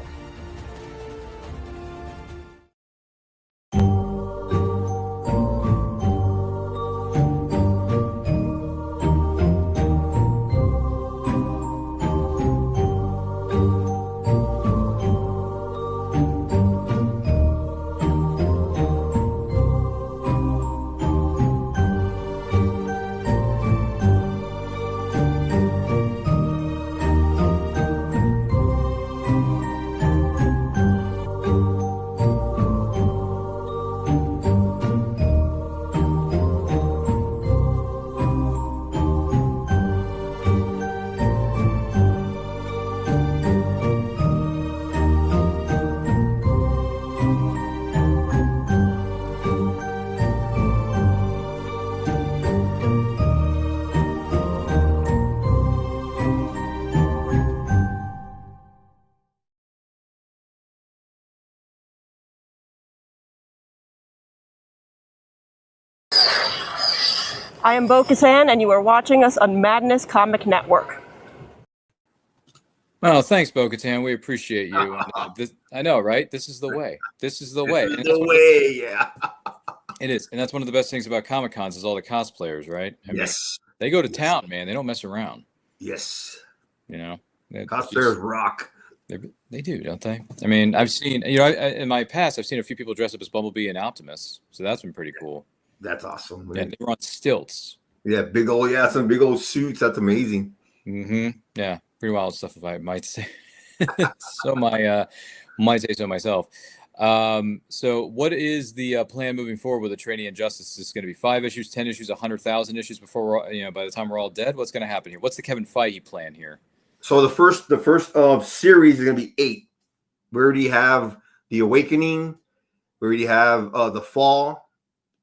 Speaker 7: I am Bo-Katan, and you are watching us on Madness Comic Network.
Speaker 5: Well, thanks, Bo-Katan. We appreciate you. And, I know, right? This is the way. This is the way.
Speaker 6: This is the way, yeah.
Speaker 5: It is. And that's one of the best things about Comic-Cons is all the cosplayers, right? I mean,
Speaker 6: Yes.
Speaker 5: they go to town, man. They don't mess around.
Speaker 6: Yes.
Speaker 5: You know?
Speaker 6: Cosplayers rock.
Speaker 5: They do, don't they? I mean, I've seen, in my past, I've seen a few people dress up as Bumblebee and Optimus. So that's been pretty cool.
Speaker 6: That's awesome.
Speaker 5: Yeah, they were on stilts.
Speaker 6: Yeah, some big old suits. That's amazing.
Speaker 5: Mm-hmm. Yeah, pretty wild stuff, if I might say. So might say so myself. So what is the plan moving forward with the Training Injustice? Is this going to be 5 issues, 10 issues, 100,000 issues before we're, by the time we're all dead? What's going to happen here? What's the Kevin Feige plan here?
Speaker 6: So the first series is going to be 8. We already have The Awakening. We already have The Fall.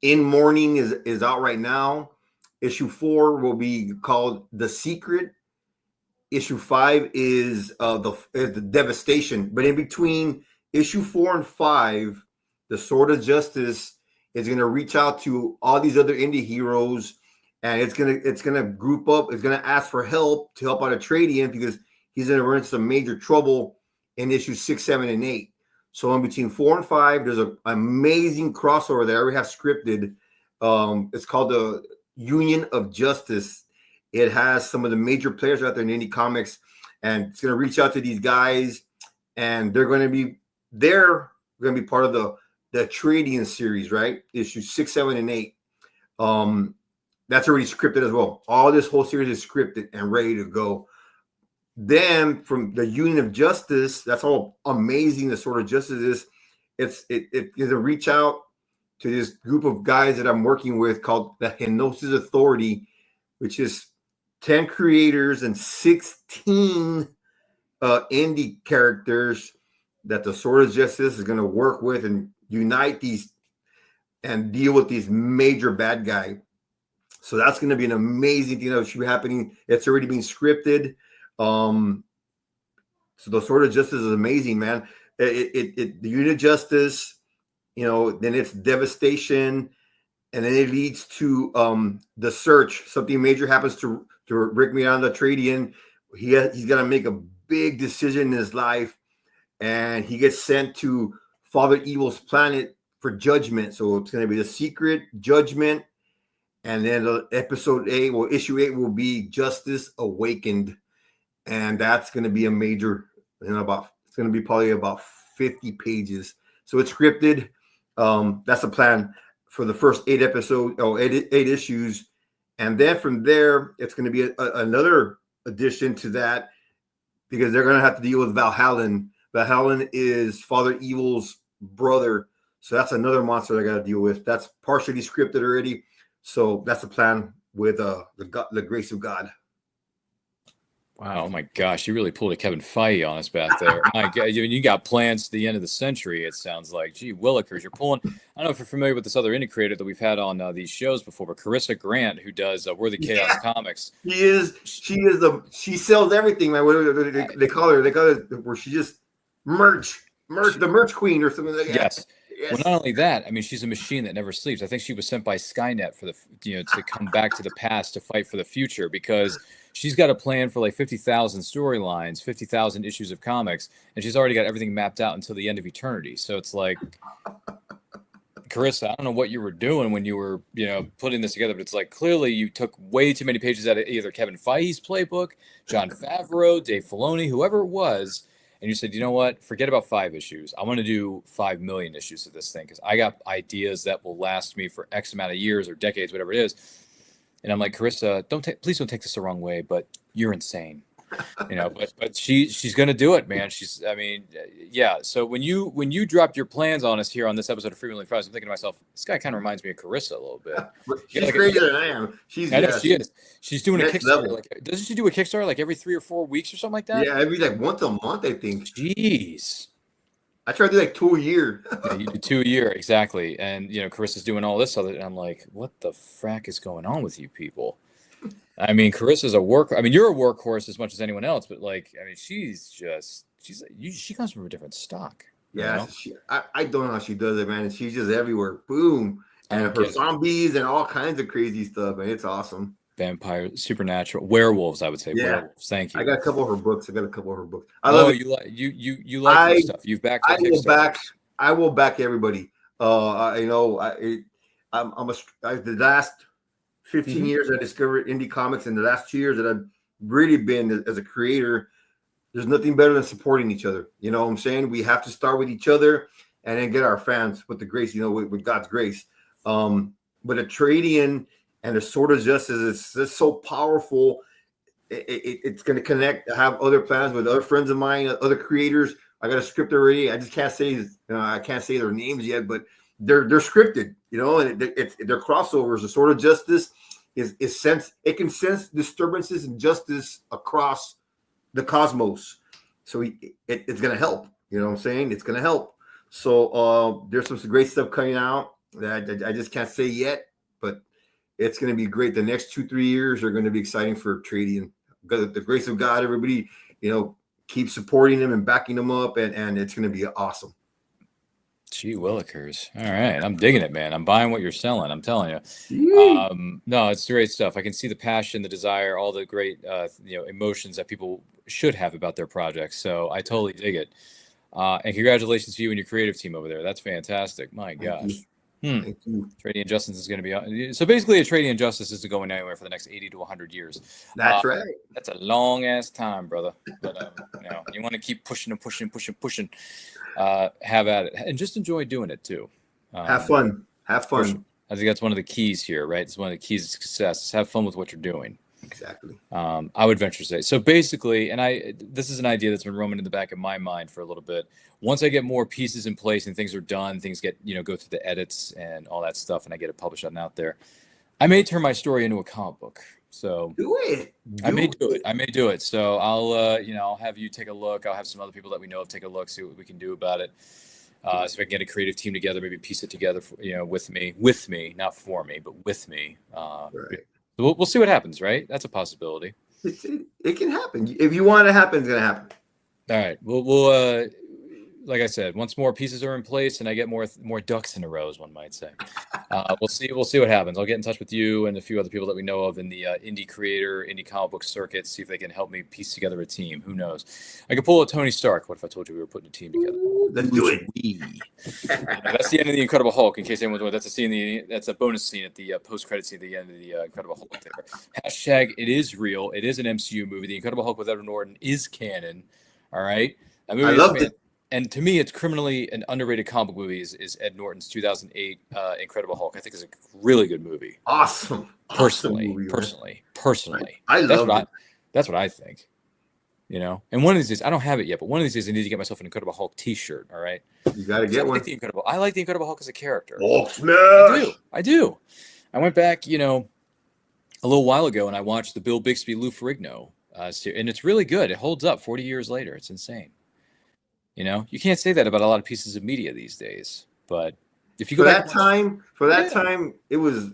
Speaker 6: In Mourning is out right now. Issue 4 will be called The Secret. Issue 5 is the Devastation. But in between issue 4 and 5, the Sword of Justice is going to reach out to all these other indie heroes, and it's gonna group up. It's gonna ask for help to help out Atreides because he's gonna run into some major trouble in issue 6, 7, and 8. So in between 4 and 5, there's an amazing crossover that I already have scripted. It's called the Union of Justice. It has some of the major players out there in indie comics, and it's going to reach out to these guys, and they're going to be part of the Trading series, right? Issues 6, 7, and 8. That's already scripted as well. All this whole series is scripted and ready to go. Then from the Union of Justice, that's all amazing. The Sword of Justice is is a reach out to this group of guys that I'm working with called the Hypnosis Authority, which is 10 creators and 16 indie characters that the Sword of Justice is going to work with and unite these and deal with these major bad guy. So that's going to be an amazing thing that should be happening. It's already being scripted. So the Sword of Justice is amazing, man. The Unit of Justice, then it's Devastation, and then it leads to the Search. Something major happens to Rick Miranda Tradian. He's got to make a big decision in his life, and he gets sent to Father Evil's planet for judgment. So it's going to be the Secret, Judgment, and then issue 8 will be Justice Awakened. And that's going to be a major, it's going to be probably about 50 pages. So it's scripted. That's the plan for the first 8 issues. And then from there, it's going to be another addition to that, because they're going to have to deal with Valhallan. Valhallan is Father Evil's brother. So that's another monster I got to deal with. That's partially scripted already. So that's the plan with the grace of God.
Speaker 5: Wow, oh my gosh, you really pulled a Kevin Feige on us back there. My God, you got plans to the end of the century, it sounds like. Gee willikers, you're pulling. I don't know if you're familiar with this other indie creator that we've had on these shows before, but Carissa Grant, who does Worthy Chaos Comics.
Speaker 6: She sells everything, man. What they call her? They call it where she just merch, the merch queen or something like that.
Speaker 5: Yes. Well, not only that, I mean, she's a machine that never sleeps. I think she was sent by Skynet for to come back to the past to fight for the future, because she's got a plan for like 50,000 storylines, 50,000 issues of comics, and she's already got everything mapped out until the end of eternity. So it's like, Carissa, I don't know what you were doing when you were, putting this together, but it's like, clearly you took way too many pages out of either Kevin Feige's playbook, Jon Favreau, Dave Filoni, whoever it was, and you said, you know what, forget about 5 issues. I want to do 5 million issues of this thing, because I got ideas that will last me for X amount of years or decades, whatever it is. And I'm like, Carissa, please don't take this the wrong way, but you're insane, but she's going to do it, man. Yeah. So when you dropped your plans on us here on this episode of Freewheeling Fridays, I'm thinking to myself, this guy kind of reminds me of Carissa a little bit.
Speaker 6: She's crazier than I am.
Speaker 5: She is. She's doing a Kickstarter. Doesn't she do a Kickstarter like every 3 or 4 weeks or something like that?
Speaker 6: Yeah, every once a month, I think.
Speaker 5: Jeez.
Speaker 6: I try to do 2 a year.
Speaker 5: Yeah, you do 2 a year, exactly. And Carissa's doing all this other, and I'm like, what the frack is going on with you people? I mean, Carissa's you're a workhorse as much as anyone else, but she comes from a different stock.
Speaker 6: Yeah, I don't know how she does it, man. She's just everywhere. Boom. And her zombies and all kinds of crazy stuff, man. It's awesome.
Speaker 5: Vampires, supernatural, werewolves, I would say. Yeah. Werewolves. Thank you.
Speaker 6: I got a couple of her books. I
Speaker 5: love it. You like her stuff. You've backed
Speaker 6: I will back everybody. The last 15 years I discovered indie comics, and the last 2 years that I've really been as a creator, there's nothing better than supporting each other. You know what I'm saying? We have to start with each other and then get our fans with the grace, with God's grace. But a trade-in and the Sword of Justice is just so powerful. It's going to connect. I have other plans with other friends of mine, other creators. I got a script already. I just can't say, I can't say their names yet, but they're scripted, and they're crossovers. The Sword of Justice is sense. It can sense disturbances and justice across the cosmos. So it's going to help. You know what I'm saying? It's going to help. So there's some great stuff coming out that I just can't say yet, but it's going to be great. The next 2-3 years are going to be exciting for trading. The grace of God, everybody, keep supporting them and backing them up, and it's going to be awesome.
Speaker 5: Gee willikers. All right. I'm digging it, man. I'm buying what you're selling. I'm telling you. No, it's great stuff. I can see the passion, the desire, all the great, emotions that people should have about their projects. So I totally dig it. And congratulations to you and your creative team over there. That's fantastic. My gosh.
Speaker 6: Thank you.
Speaker 5: Trading Injustice is going to be so basically a Trading Injustice isn't going anywhere for the next 80 to 100 years.
Speaker 6: That's right.
Speaker 5: That's a long ass time, brother. But you want to keep pushing and pushing, have at it, and just enjoy doing it too.
Speaker 6: Have fun. Have fun.
Speaker 5: Sure. I think that's one of the keys here, right? It's one of the keys to success. Is have fun with what you're doing.
Speaker 6: Exactly.
Speaker 5: I would venture to say. So basically, and this is an idea that's been roaming in the back of my mind for a little bit. Once I get more pieces in place and things are done, things get, go through the edits and all that stuff, and I get it published out there, I may turn my story into a comic book. So
Speaker 6: do it.
Speaker 5: I may do it. So I'll, I'll have you take a look. I'll have some other people that we know of take a look, see what we can do about it. So if I can get a creative team together, maybe piece it together, with me, not for me, but with me.
Speaker 6: Right.
Speaker 5: We'll see what happens, right? That's a possibility.
Speaker 6: It can happen. If you want it to happen, it's going to happen.
Speaker 5: All right. We'll like I said, once more pieces are in place and I get more ducks in a row, as one might say, we'll see what happens. I'll get in touch with you and a few other people that we know of in the indie comic book circuit, see if they can help me piece together a team. Who knows? I could pull a Tony Stark. What if I told you we were putting a team together?
Speaker 6: Let's do it.
Speaker 5: That's the end of the Incredible Hulk. In case anyone's wondering, that's a bonus scene at the post-credit scene at the end of the Incredible Hulk. There. Hashtag it is real. It is an MCU movie. The Incredible Hulk with Edward Norton is canon. All right. I loved it. And to me, it's criminally an underrated comic book movie is Ed Norton's 2008 Incredible Hulk. I think is a really good movie.
Speaker 6: Awesome.
Speaker 5: Personally.
Speaker 6: I love it.
Speaker 5: That's what I think. And one of these days, I don't have it yet, but one of these days I need to get myself an Incredible Hulk T-shirt. All right.
Speaker 6: You got to get one.
Speaker 5: I like the Incredible Hulk as a character.
Speaker 6: Hulk smash.
Speaker 5: I do. I went back, a little while ago, and I watched the Bill Bixby, Lou Ferrigno series, and it's really good. It holds up 40 years later. It's insane. You can't say that about a lot of pieces of media these days. But if you go back
Speaker 6: for that time, it was,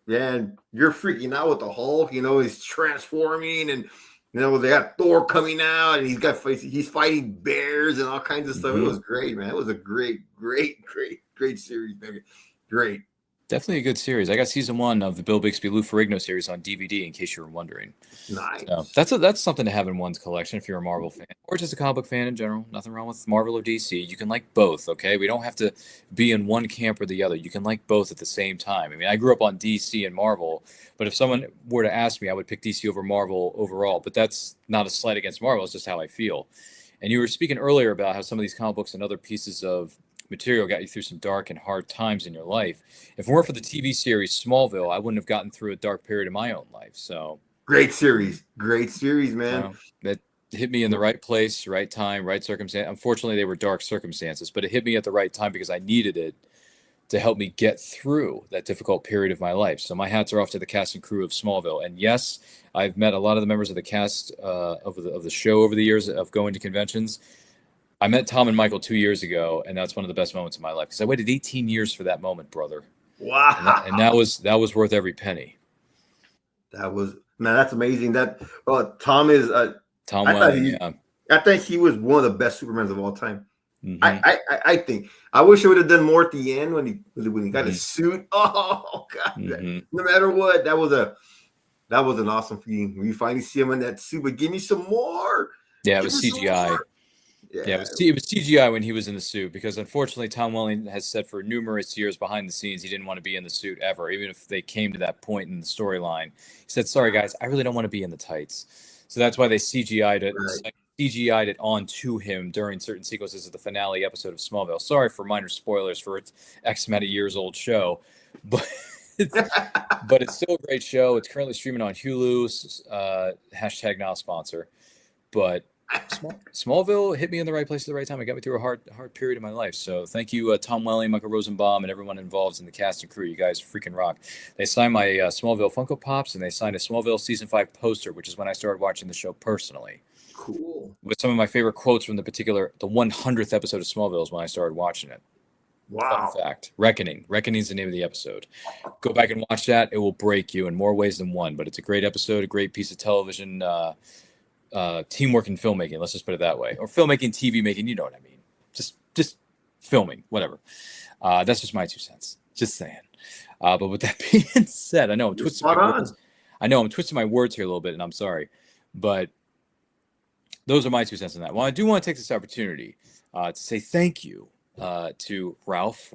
Speaker 6: you're freaking out with the Hulk. He's transforming, and they got Thor coming out, and he's fighting bears and all kinds of stuff. Mm-hmm. It was great, man. It was a great series, baby. Great.
Speaker 5: Definitely a good series. I got season 1 of the Bill Bixby, Lou Ferrigno series on DVD, in case you were wondering.
Speaker 6: Nice.
Speaker 5: So that's something to have in one's collection if you're a Marvel fan or just a comic book fan in general. Nothing wrong with Marvel or DC. You can like both, okay? We don't have to be in one camp or the other. You can like both at the same time. I mean, I grew up on DC and Marvel, but if someone were to ask me, I would pick DC over Marvel overall. But that's not a slight against Marvel. It's just how I feel. And you were speaking earlier about how some of these comic books and other pieces of material got you through some dark and hard times in your life. If it weren't for the TV series Smallville, I wouldn't have gotten through a dark period in my own life. So
Speaker 6: great series, man.
Speaker 5: That hit me in the right place, right time, right circumstance. Unfortunately, they were dark circumstances, but it hit me at the right time because I needed it to help me get through that difficult period of my life. So my hats are off to the cast and crew of Smallville. And yes, I've met a lot of the members of the cast of the show over the years of going to conventions. I met Tom and Michael 2 years ago, and that's one of the best moments of my life because I waited 18 years for that moment, brother.
Speaker 6: Wow!
Speaker 5: And that was worth every penny.
Speaker 6: That's amazing. That Tom is
Speaker 5: Tom Welling.
Speaker 6: I think he was one of the best Supermans of all time.
Speaker 5: Mm-hmm.
Speaker 6: I think. I wish I would have done more at the end when he got his suit. Oh God!
Speaker 5: Mm-hmm.
Speaker 6: No matter what, that was an awesome feeling. When you finally see him in that suit, but give me some more.
Speaker 5: Yeah, it was CGI. Yeah, it was CGI when he was in the suit because unfortunately Tom Welling has said for numerous years behind the scenes he didn't want to be in the suit ever, even if they came to that point in the storyline. He said, "Sorry guys, I really don't want to be in the tights." So that's why they CGI'd it. Right. CGI'd it onto him during certain sequences of the finale episode of Smallville. Sorry for minor spoilers for its X amount of years old show, but it's still a great show. It's currently streaming on Hulu. Hashtag not a sponsor, but Smallville hit me in the right place at the right time. It got me through a hard period of my life. So thank you, Tom Welling, Michael Rosenbaum, and everyone involved in the cast and crew. You guys freaking rock. They signed my Smallville Funko Pops, and they signed a Smallville Season 5 poster, which is when I started watching the show personally.
Speaker 6: Cool.
Speaker 5: With some of my favorite quotes from the 100th episode of Smallville is when I started watching it.
Speaker 6: Wow.
Speaker 5: Fun fact. Reckoning. Reckoning is the name of the episode. Go back and watch that. It will break you in more ways than one, but it's a great episode, a great piece of television, teamwork in filmmaking, let's just put it that way, or filmmaking, TV making, you know what I mean, just filming, whatever. That's just my 2 cents, just saying. But with that being said, I know I'm twisting my words here a little bit, and I'm sorry, but those are my 2 cents on that. Well, I do want to take this opportunity to say thank you to Ralph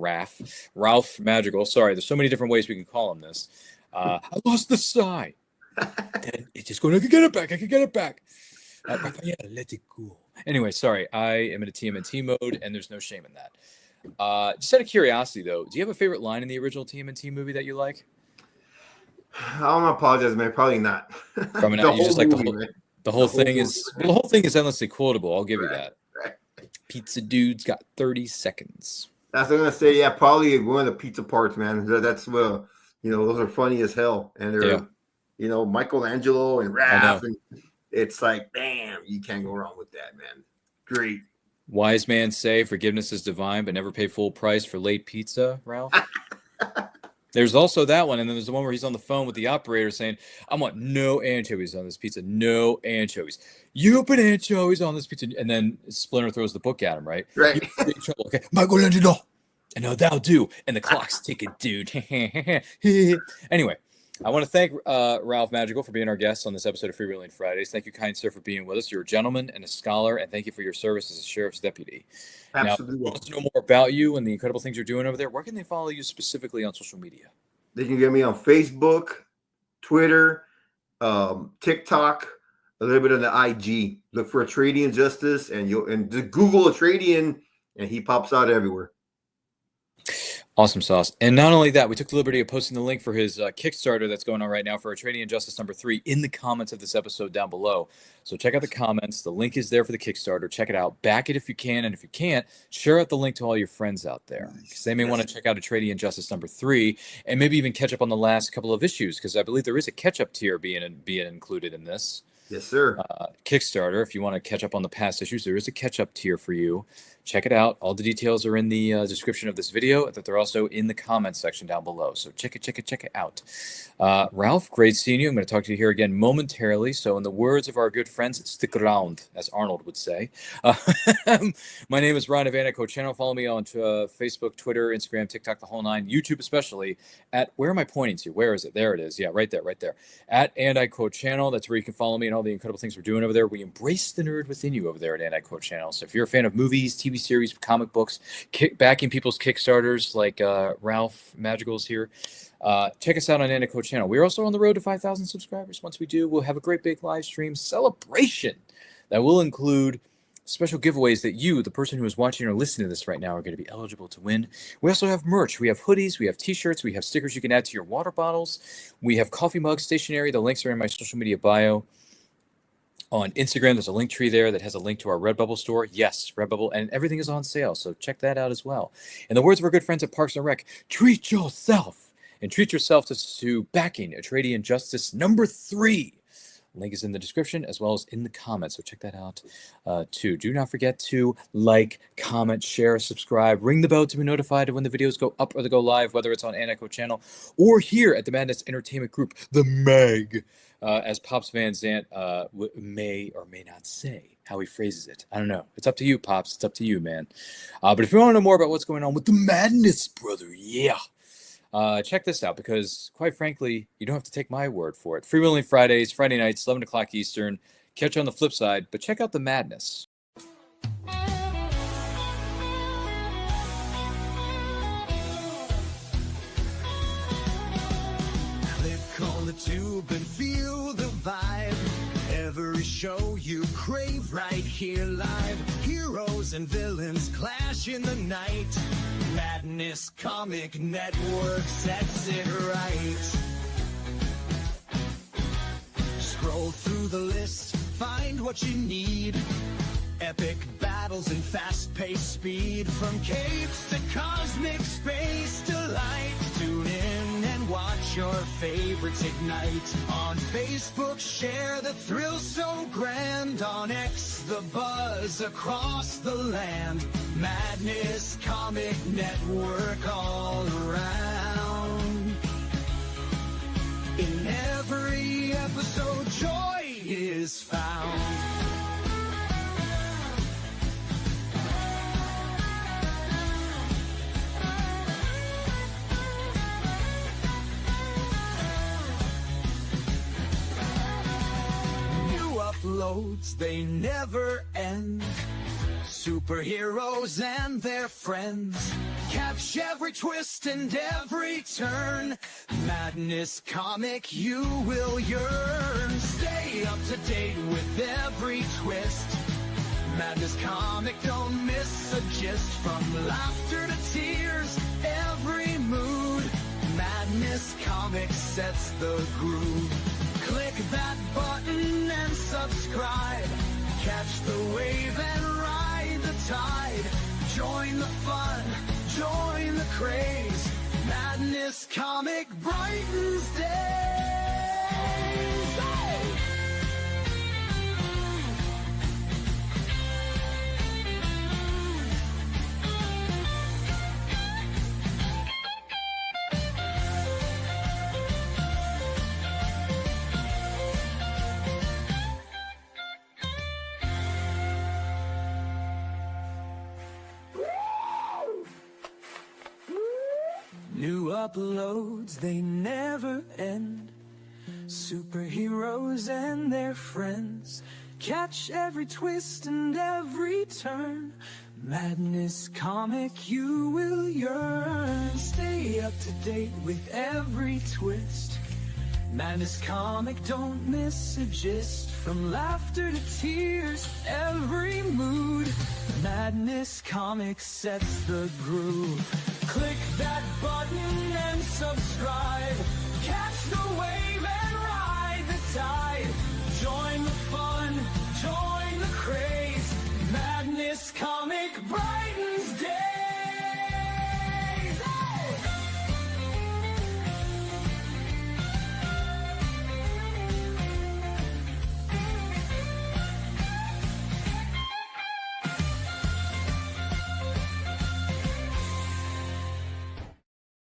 Speaker 5: Madrigal. Sorry, there's so many different ways we can call him this. I lost the sigh. And it's just going, I can get it back. Raphael, let it go. Anyway, sorry, I am in a TMNT mode, and there's no shame in that. Just out of curiosity, though, do you have a favorite line in the original TMNT movie that you like?
Speaker 6: I'm gonna apologize, man. Probably not.
Speaker 5: From an, you just like the whole thing is endlessly quotable. I'll give you that.
Speaker 6: Right.
Speaker 5: Pizza dude's got 30 seconds.
Speaker 6: That's what I'm gonna say. Yeah, probably one of the pizza parts, man. That's those are funny as hell, and they're Michelangelo and Ralph, and it's like, damn, you can't go wrong with that, man. Great.
Speaker 5: Wise man say forgiveness is divine, but never pay full price for late pizza, Ralph. There's also that one, and then there's the one where he's on the phone with the operator saying, I want no anchovies on this pizza, no anchovies. You put anchovies on this pizza, and then Splinter throws the book at him, right?
Speaker 6: Right.
Speaker 5: You're in trouble, okay? Michelangelo. And now that'll do. And the clock's ticking, dude. Anyway, I want to thank Ralph Madrigal for being our guest on this episode of Freewheeling Fridays. Thank you, kind sir, for being with us. You're a gentleman and a scholar, and thank you for your service as a sheriff's deputy.
Speaker 6: Absolutely.
Speaker 5: Now, wants to know more about you and the incredible things you're doing over there. Where can they follow you specifically on social media?
Speaker 6: They can get me on Facebook, Twitter, TikTok, a little bit on the IG. Look for Atradian Justice, and just Google Atradian, and he pops out everywhere.
Speaker 5: Awesome sauce. And not only that, we took the liberty of posting the link for his Kickstarter that's going on right now for Atradian Justice #3 in the comments of this episode down below. So check out the comments. The link is there for the Kickstarter. Check it out. Back it if you can. And if you can't, share out the link to all your friends out there, because they may want to check out Atradian Justice #3 and maybe even catch up on the last couple of issues, because I believe there is a catch-up tier being included in this.
Speaker 6: Yes, sir.
Speaker 5: Kickstarter. If you want to catch up on the past issues, there is a catch-up tier for you. Check it out. All the details are in the description of this video, that they're also in the comments section down below. So check it out. Ralph, great seeing you. I'm going to talk to you here again momentarily. So in the words of our good friends, stick around, as Arnold would say. My name is Ryan of Anaco Channel. Follow me on Facebook, Twitter, Instagram, TikTok, the whole nine, YouTube especially. Where am I pointing to? Where is it? There it is. Yeah, right there. At Anaco Channel. That's where you can follow me and all the incredible things we're doing over there. We embrace the nerd within you over there at Anaco Channel. So if you're a fan of movies, TV series, comic books, backing people's Kickstarters like Ralph Madrigal's here, check us out on Anaco Channel. We're also on the road to 5,000 subscribers. Once we do, we'll have a great big live stream celebration that will include special giveaways that you, the person who is watching or listening to this right now, are going to be eligible to win. We also have merch. We have hoodies, we have t-shirts, we have stickers you can add to your water bottles. We have coffee mugs, stationery. The links are in my social media bio. On Instagram, there's a link tree there that has a link to our Redbubble store. Yes, Redbubble, and everything is on sale, so check that out as well. In the words of our good friends at Parks and Rec, treat yourself, and treat yourself to backing Atradian Justice #3. Link is in the description as well as in the comments, so check that out too. Do not forget to like, comment, share, subscribe, ring the bell to be notified of when the videos go up or they go live, whether it's on Anaco Channel or here at the Madness Entertainment Group, the Meg. As Pops Van Zant may or may not say how he phrases it. I don't know. It's up to you, Pops. It's up to you, man. But if you want to know more about what's going on with the Madness, brother, check this out, because, quite frankly, you don't have to take my word for it. Freewheeling Fridays, Friday nights, 11 o'clock Eastern. Catch you on the flip side, but check out the madness.
Speaker 8: On the tube and feel the vibe. Every show you crave right here live. Heroes and villains clash in the night. Madness Comic Network sets it right. Scroll through the list, find what you need. Epic battles and fast-paced speed. From capes to cosmic space delight. Tune in and watch your favorites ignite. On Facebook, share the thrill so grand. On X, the buzz across the land. Madness Comic Network all around. In every episode, joy is found. Uploads, they never end. Superheroes and their friends catch every twist and every turn. Madness Comic, you will yearn. Stay up to date with every twist. Madness Comic, don't miss a gist. From laughter to tears, every mood. Madness Comic sets the groove. Click that button and subscribe. Catch the wave and ride the tide. Join the fun, join the craze. Madness Comic brightens days. New uploads, they never end. Superheroes and their friends catch every twist and every turn. Madness Comic, you will yearn. Stay up to date with every twist. Madness Comic, don't miss a gist. From laughter to tears, every mood. Madness Comic sets the groove. Click that button and subscribe. Catch the wave and ride the tide. Join the fun, join the craze. Madness Comic brighten